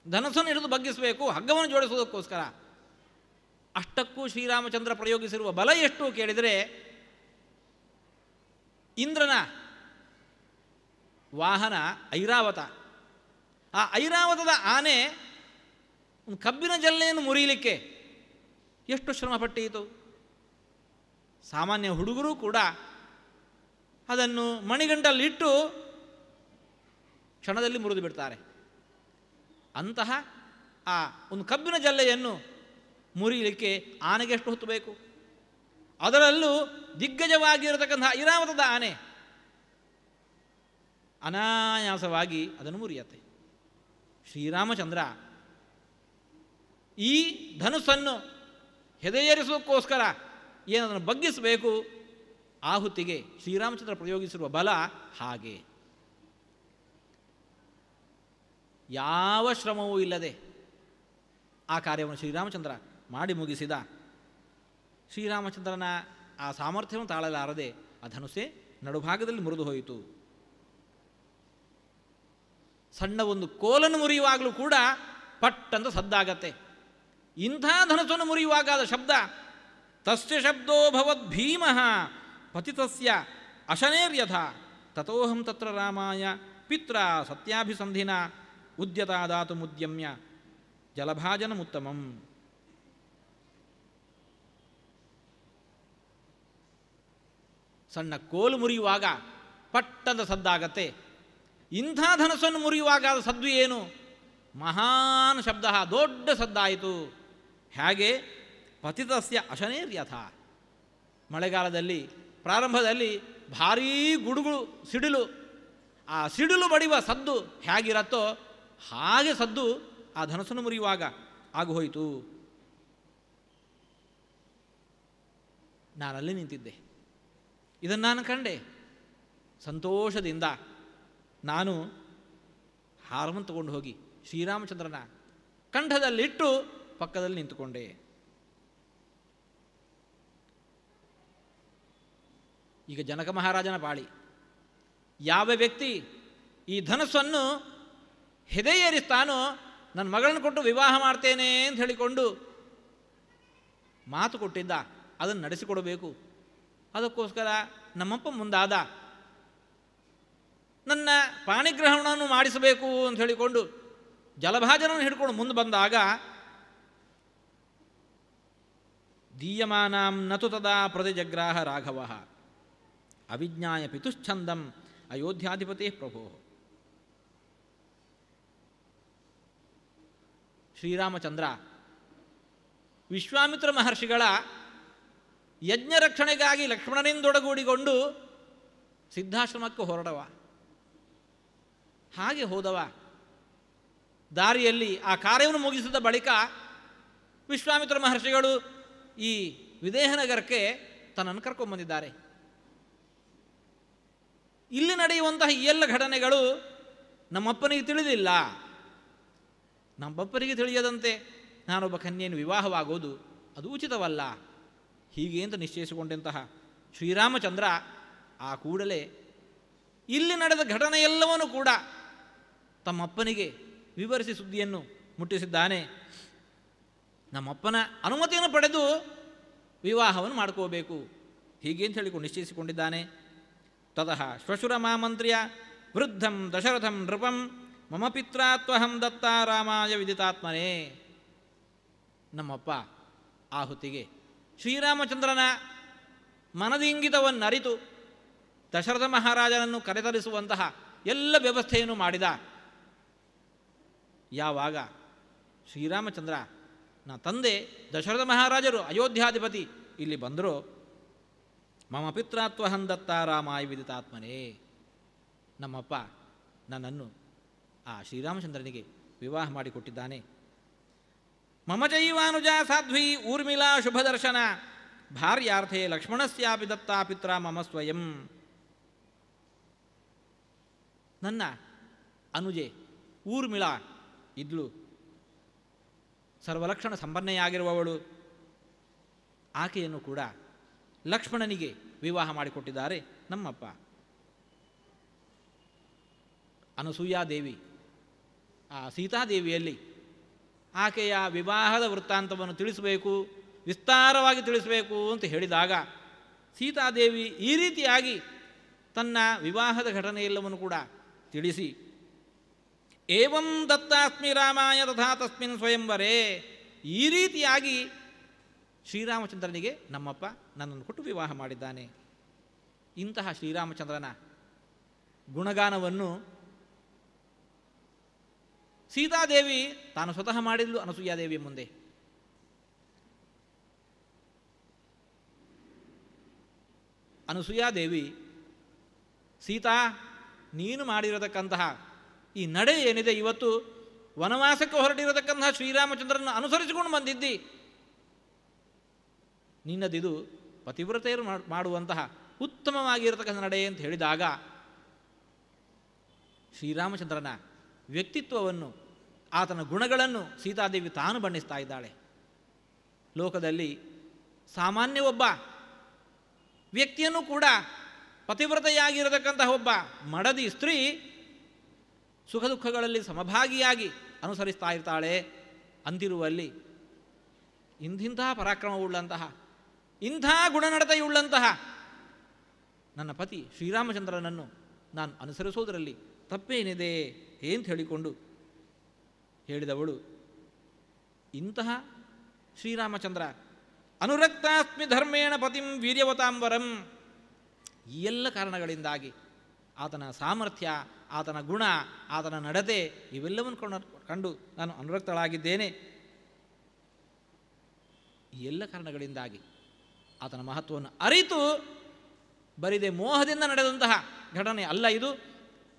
[SPEAKER 1] ಧನುಸ್ಸನ್ನು ಹಿಡಿದು ಬಗ್ಗಿಸಬೇಕು, ಹಗ್ಗವನ್ನು ಜೋಡಿಸೋದಕ್ಕೋಸ್ಕರ. ಅಷ್ಟಕ್ಕೂ ಶ್ರೀರಾಮಚಂದ್ರ ಪ್ರಯೋಗಿಸಿರುವ ಬಲ ಎಷ್ಟು ಕೇಳಿದರೆ, ಇಂದ್ರನ ವಾಹನ ಐರಾವತ. ಆ ಐರಾವತದ ಆನೆ ಒಂದು ಕಬ್ಬಿನ ಜಲ್ಲೆಯನ್ನು ಮುರಿಯಲಿಕ್ಕೆ ಎಷ್ಟು ಶ್ರಮಪಟ್ಟೀತು. ಸಾಮಾನ್ಯ ಹುಡುಗರು ಕೂಡ ಅದನ್ನು ಮಣಿಗಂಟಲ್ಲಿಟ್ಟು ಕ್ಷಣದಲ್ಲಿ ಮುರಿದು ಬಿಡ್ತಾರೆ. ಅಂತಹ ಆ ಒಂದು ಕಬ್ಬಿನ ಜಲ್ಲೆಯನ್ನು ಮುರಿಯಲಿಕ್ಕೆ ಆನೆಗೆ ಎಷ್ಟು ಹೊತ್ತು ಬೇಕು? ಅದರಲ್ಲೂ ದಿಗ್ಗಜವಾಗಿರತಕ್ಕಂತಹ ಐರಾವತದ ಆನೆ ಅನಾಯಾಸವಾಗಿ ಅದನ್ನು ಮುರಿಯತ್ತೆ. ಶ್ರೀರಾಮಚಂದ್ರ ಈ ಧನುಸ್ಸನ್ನು ಹೆದೆಯೇರಿಸೋಕ್ಕೋಸ್ಕರ ಏನದನ್ನು ಬಗ್ಗಿಸಬೇಕು, ಆ ಹೊತ್ತಿಗೆ ಶ್ರೀರಾಮಚಂದ್ರ ಪ್ರಯೋಗಿಸಿರುವ ಬಲ ಹಾಗೆ. ಯಾವ ಶ್ರಮವೂ ಇಲ್ಲದೆ ಆ ಕಾರ್ಯವನ್ನು ಶ್ರೀರಾಮಚಂದ್ರ ಮಾಡಿ ಮುಗಿಸಿದ. ಶ್ರೀರಾಮಚಂದ್ರನ ಆ ಸಾಮರ್ಥ್ಯವನ್ನು ತಾಳಲಾರದೆ ಆ ಧನುಸ್ಸೇ ನಡುಭಾಗದಲ್ಲಿ ಮುರಿದು ಹೋಯಿತು. ಸಣ್ಣ ಒಂದು ಕೋಲನ್ನು ಮುರಿಯುವಾಗಲೂ ಕೂಡ ಪಟ್ಟಂತ ಸದ್ದಾಗತ್ತೆ. ಇಂಥ ಧನುಸ್ಸನ್ನು ಮುರಿಯುವಾಗಾದ ಶಬ್ದ ತಸ್ಯ ಶಬ್ದೋ ಭವದ್ ಭೀಮಃ ಪತಿತಸ್ಯ ಅಶನೇರ್ಯಥ ತಥೋಹಂ ತತ್ರ ರಾಮಾಯ ಪಿತ್ರ ಸತ್ಯಾಭಿಸಂಧಿನ ಉದ್ಯತಾದಾತು ಮುದ್ಯಮ್ಯ ಜಲಭಾಜನಮುತ್ತಮಂ. ಸಣ್ಣ ಕೋಲು ಮುರಿಯುವಾಗ ಪಟ್ಟದ ಸದ್ದಾಗತ್ತೆ. ಇಂಥ ಧನಸ್ಸನ್ನು ಮುರಿಯುವಾಗಾದ ಸದ್ದು ಏನು? ಮಹಾನ್ ಶಬ್ದ, ದೊಡ್ಡ ಸದ್ದಾಯಿತು. ಹೇಗೆ? ಪತಿತಸ್ಯ ಅಶನೇರ್ಯಥ. ಮಳೆಗಾಲದಲ್ಲಿ ಪ್ರಾರಂಭದಲ್ಲಿ ಭಾರೀ ಗುಡುಗುಳು ಸಿಡಿಲು, ಆ ಸಿಡಿಲು ಬಡಿಯುವ ಸದ್ದು ಹೇಗಿರತ್ತೋ ಹಾಗೆ ಸದ್ದು ಆ ಧನಸ್ಸನ್ನು ಮುರಿಯುವಾಗ ಆಗುಹೋಯಿತು. ನಾನಲ್ಲಿ ನಿಂತಿದ್ದೆ, ಇದನ್ನು ನಾನು ಕಂಡೆ. ಸಂತೋಷದಿಂದ ನಾನು ಹಾರವನ್ನು ತಗೊಂಡು ಹೋಗಿ ಶ್ರೀರಾಮಚಂದ್ರನ ಕಂಠದಲ್ಲಿಟ್ಟು ಪಕ್ಕದಲ್ಲಿ ನಿಂತುಕೊಂಡೆ. ಈಗ ಜನಕ ಮಹಾರಾಜನ ಪಾಳಿ. ಯಾವ ವ್ಯಕ್ತಿ ಈ ಧನಸ್ಸನ್ನು ಹೆದೆಯೇರಿಸ್ತಾನೋ ನನ್ನ ಮಗಳನ್ನು ಕೊಟ್ಟು ವಿವಾಹ ಮಾಡ್ತೇನೆ ಅಂತ ಹೇಳಿಕೊಂಡು ಮಾತು ಕೊಟ್ಟಿದ್ದ, ಅದನ್ನು ನಡೆಸಿಕೊಡಬೇಕು. ಅದಕ್ಕೋಸ್ಕರ ನಮ್ಮಪ್ಪ ಮುಂದಾದ. ನನ್ನ ಪಾಣಿಗ್ರಹಣವನ್ನು ಮಾಡಿಸಬೇಕು ಅಂತ ಹೇಳಿಕೊಂಡು ಜಲಭಾಜನವನ್ನು ಹಿಡ್ಕೊಂಡು ಮುಂದೆ ಬಂದಾಗ ದೀಯಮಾನಾಂ ನತು ತದಾ ಪ್ರತಿಜಗ್ರಾಹ ರಾಘವ ಅವಿಜ್ಞಾಯ ಪಿತುಶ್ಚಂದಂ ಅಯೋಧ್ಯಾಧಿಪತಿ ಪ್ರಭೋ. ಶ್ರೀರಾಮಚಂದ್ರ ವಿಶ್ವಾಮಿತ್ರ ಮಹರ್ಷಿಗಳ ಯಜ್ಞ ರಕ್ಷಣೆಗಾಗಿ ಲಕ್ಷ್ಮಣನಿಂದೊಡಗೂಡಿಕೊಂಡು ಸಿದ್ಧಾಶ್ರಮಕ್ಕೆ ಹೊರಡವ. ಹಾಗೆ ಹೋದವ. ದಾರಿಯಲ್ಲಿ ಆ ಕಾರ್ಯವನ್ನು ಮುಗಿಸಿದ ಬಳಿಕ ವಿಶ್ವಾಮಿತ್ರ ಮಹರ್ಷಿಗಳು ಈ ವಿದೇಹನಗರಕ್ಕೆ ತನ್ನನ್ನು ಕರ್ಕೊಂಡ್ಬಂದಿದ್ದಾರೆ. ಇಲ್ಲಿ ನಡೆಯುವಂತಹ ಈ ಎಲ್ಲ ಘಟನೆಗಳು ನಮ್ಮಪ್ಪನಿಗೆ ತಿಳಿದಿಲ್ಲ. ನಮ್ಮಪ್ಪನಿಗೆ ತಿಳಿಯದಂತೆ ನಾನೊಬ್ಬ ಕನ್ಯೆಯನ್ನು ವಿವಾಹವಾಗೋದು ಅದು ಉಚಿತವಲ್ಲ. ಹೀಗೆ ಅಂತ ನಿಶ್ಚಯಿಸಿಕೊಂಡಂತಹ ಶ್ರೀರಾಮಚಂದ್ರ ಆ ಕೂಡಲೇ ಇಲ್ಲಿ ನಡೆದ ಘಟನೆಯೆಲ್ಲವನ್ನೂ ಕೂಡ ತಮ್ಮಪ್ಪನಿಗೆ ವಿವರಿಸಿ ಸುದ್ದಿಯನ್ನು ಮುಟ್ಟಿಸಿದ್ದಾನೆ. ನಮ್ಮಪ್ಪನ ಅನುಮತಿಯನ್ನು ಪಡೆದು ವಿವಾಹವನ್ನು ಮಾಡ್ಕೋಬೇಕು ಹೀಗೆ ಅಂತ ಹೇಳಿಕೊಂಡು ನಿಶ್ಚಯಿಸಿಕೊಂಡಿದ್ದಾನೆ. ತತಃ ಶ್ವಶುರ ಮಾಮಂತ್ರ್ಯ ವೃದ್ಧಂ ದಶರಥಂ ನೃಪಂ ಮಮ ಪಿತ್ರಾತ್ವಹಂ ದತ್ತ ರಾಮಾಯ ವಿದಿತಾತ್ಮನೇ. ನಮ್ಮಪ್ಪ ಆ ಹೊತ್ತಿಗೆ ಶ್ರೀರಾಮಚಂದ್ರನ ಮನದಿಂಗಿತವನ್ನರಿತು ದಶರಥ ಮಹಾರಾಜನನ್ನು ಕರೆತರಿಸುವಂತಹ ಎಲ್ಲ ವ್ಯವಸ್ಥೆಯನ್ನು ಮಾಡಿದ. ಯಾವಾಗ ಶ್ರೀರಾಮಚಂದ್ರ ತಂದೆ ದಶರಥ ಮಹಾರಾಜರು ಅಯೋಧ್ಯಾಧಿಪತಿ ಇಲ್ಲಿ ಬಂದರೂ ಮಮ ಪಿತ್ರಾತ್ವಹಂ ದತ್ತ ರಾಮಾಯ ವಿದಿತಾತ್ಮನೇ, ನಮ್ಮಪ್ಪ ನನ್ನನ್ನು ಆ ಶ್ರೀರಾಮಚಂದ್ರನಿಗೆ ವಿವಾಹ ಮಾಡಿಕೊಟ್ಟಿದ್ದಾನೆ. ಮಮ ಚೈವಾನುಜಾ ಸಾಧ್ವಿ ಊರ್ಮಿಳಾ ಶುಭದರ್ಶನ ಭಾರ್ಯಾರ್ಥೆ ಲಕ್ಷ್ಮಣಸ್ಯಾಪಿ ದತ್ತ ಪಿತ್ರ ಮಮ ಸ್ವಯಂ. ನನ್ನ ಅನುಜೆ ಊರ್ಮಿಳಾ ಇದ್ಲು, ಸರ್ವಲಕ್ಷಣ ಸಂಪನ್ನೆಯಾಗಿರುವವಳು. ಆಕೆಯನ್ನು ಕೂಡ ಲಕ್ಷ್ಮಣನಿಗೆ ವಿವಾಹ ಮಾಡಿಕೊಟ್ಟಿದ್ದಾರೆ ನಮ್ಮಪ್ಪ. ಅನಸೂಯಾದೇವಿ ಆ ಸೀತಾದೇವಿಯಲ್ಲಿ ಆಕೆಯ ವಿವಾಹದ ವೃತ್ತಾಂತವನ್ನು ತಿಳಿಸಬೇಕು, ವಿಸ್ತಾರವಾಗಿ ತಿಳಿಸಬೇಕು ಅಂತ ಹೇಳಿದಾಗ ಸೀತಾದೇವಿ ಈ ರೀತಿಯಾಗಿ ತನ್ನ ವಿವಾಹದ ಘಟನೆಯೆಲ್ಲವನ್ನು ಕೂಡ ತಿಳಿಸಿ, ಏವಂ ದತ್ತಾಸ್ಮಿ ರಾಮಾಯ ತಥಾ ತಸ್ಮಿನ್ ಸ್ವಯಂವರೇ, ಈ ರೀತಿಯಾಗಿ ಶ್ರೀರಾಮಚಂದ್ರನಿಗೆ ನಮ್ಮಪ್ಪ ನನ್ನನ್ನು ಕೊಟ್ಟು ವಿವಾಹ ಮಾಡಿದ್ದಾನೆ. ಇಂತಹ ಶ್ರೀರಾಮಚಂದ್ರನ ಗುಣಗಾನವನ್ನು ಸೀತಾದೇವಿ ತಾನು ಸ್ವತಃ ಮಾಡಿದ್ಲು ಅನಸೂಯಾದೇವಿಯ ಮುಂದೆ. ಅನಸೂಯಾದೇವಿ, ಸೀತಾ, ನೀನು ಮಾಡಿರತಕ್ಕಂತಹ ಈ ನಡೆ ಏನಿದೆ, ಇವತ್ತು ವನವಾಸಕ್ಕೆ ಹೊರಟಿರತಕ್ಕಂತಹ ಶ್ರೀರಾಮಚಂದ್ರನ ಅನುಸರಿಸಿಕೊಂಡು ಬಂದಿದ್ದಿ, ನಿನ್ನದಿದು ಪತಿವ್ರತೆಯರು ಮಾಡುವಂತಹ ಉತ್ತಮವಾಗಿರತಕ್ಕಂಥ ನಡೆ ಅಂತ ಹೇಳಿದಾಗ ಶ್ರೀರಾಮಚಂದ್ರನ ವ್ಯಕ್ತಿತ್ವವನ್ನು, ಆತನ ಗುಣಗಳನ್ನು ಸೀತಾದೇವಿ ತಾನು ಬಣ್ಣಿಸ್ತಾ ಇದ್ದಾಳೆ. ಲೋಕದಲ್ಲಿ ಸಾಮಾನ್ಯ ಒಬ್ಬ ವ್ಯಕ್ತಿಯನ್ನು ಕೂಡ ಪತಿವ್ರತೆಯಾಗಿರತಕ್ಕಂತಹ ಒಬ್ಬ ಮಡದಿ ಸ್ತ್ರೀ ಸುಖ ದುಃಖಗಳಲ್ಲಿ ಸಮಭಾಗಿಯಾಗಿ ಅನುಸರಿಸ್ತಾ ಇರ್ತಾಳೆ. ಅಂತಿರುವಲ್ಲಿ ಇಂಥ ಪರಾಕ್ರಮವುಳ್ಳಂತಹ, ಇಂಥ ಗುಣನಡತೆಯುಳ್ಳಂತಹ ನನ್ನ ಪತಿ ಶ್ರೀರಾಮಚಂದ್ರನನ್ನು ನಾನು ಅನುಸರಿಸೋದರಲ್ಲಿ ತಪ್ಪೇನಿದೆ ಅಂತ ಹೇಳಿಕೊಂಡು ಹೇಳಿದವಳು, ಇಂತಹ ಶ್ರೀರಾಮಚಂದ್ರ ಅನುರಕ್ತಾಸ್ಮಿ ಧರ್ಮೇಣ ಪತಿಂ ವೀರ್ಯವತಾಂಬರಂ, ಈ ಎಲ್ಲ ಕಾರಣಗಳಿಂದಾಗಿ ಆತನ ಸಾಮರ್ಥ್ಯ, ಆತನ ಗುಣ, ಆತನ ನಡತೆ ಇವೆಲ್ಲವನ್ನು ಕಂಡು ನಾನು ಅನುರಕ್ತಳಾಗಿದ್ದೇನೆ. ಈ ಎಲ್ಲ ಕಾರಣಗಳಿಂದಾಗಿ ಆತನ ಮಹತ್ವವನ್ನು ಅರಿತು, ಬರಿದೆ ಮೋಹದಿಂದ ನಡೆದಂತಹ ಘಟನೆ ಅಲ್ಲ ಇದು,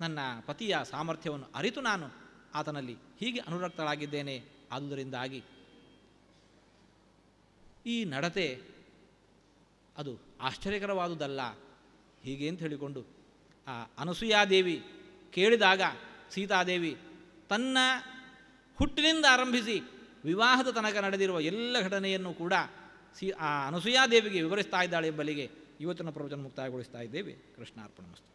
[SPEAKER 1] ನನ್ನ ಪತಿಯ ಸಾಮರ್ಥ್ಯವನ್ನು ಅರಿತು ನಾನು ಆತನಲ್ಲಿ ಹೀಗೆ ಅನುರಕ್ತಳಾಗಿದ್ದೇನೆ. ಆದುದರಿಂದಾಗಿ ಈ ನಡತೆ ಅದು ಆಶ್ಚರ್ಯಕರವಾದುದಲ್ಲ, ಹೀಗೆ ಅಂತ ಹೇಳಿಕೊಂಡು ಆ ಅನಸೂಯಾದೇವಿ ಕೇಳಿದಾಗ ಸೀತಾದೇವಿ ತನ್ನ ಹುಟ್ಟಿನಿಂದ ಆರಂಭಿಸಿ ವಿವಾಹದ ತನಕ ನಡೆದಿರುವ ಎಲ್ಲ ಘಟನೆಯನ್ನು ಕೂಡ ಆ ಅನಸೂಯಾದೇವಿಗೆ ವಿವರಿಸ್ತಾ ಇದ್ದಾಳೆ ಎಂಬಲ್ಲಿಗೆ ಇವತ್ತಿನ ಪ್ರವಚನ ಮುಕ್ತಾಯಗೊಳಿಸ್ತಾ ಇದ್ದೇವೆ. ಕೃಷ್ಣಾರ್ಪಣಮಸ್ತು.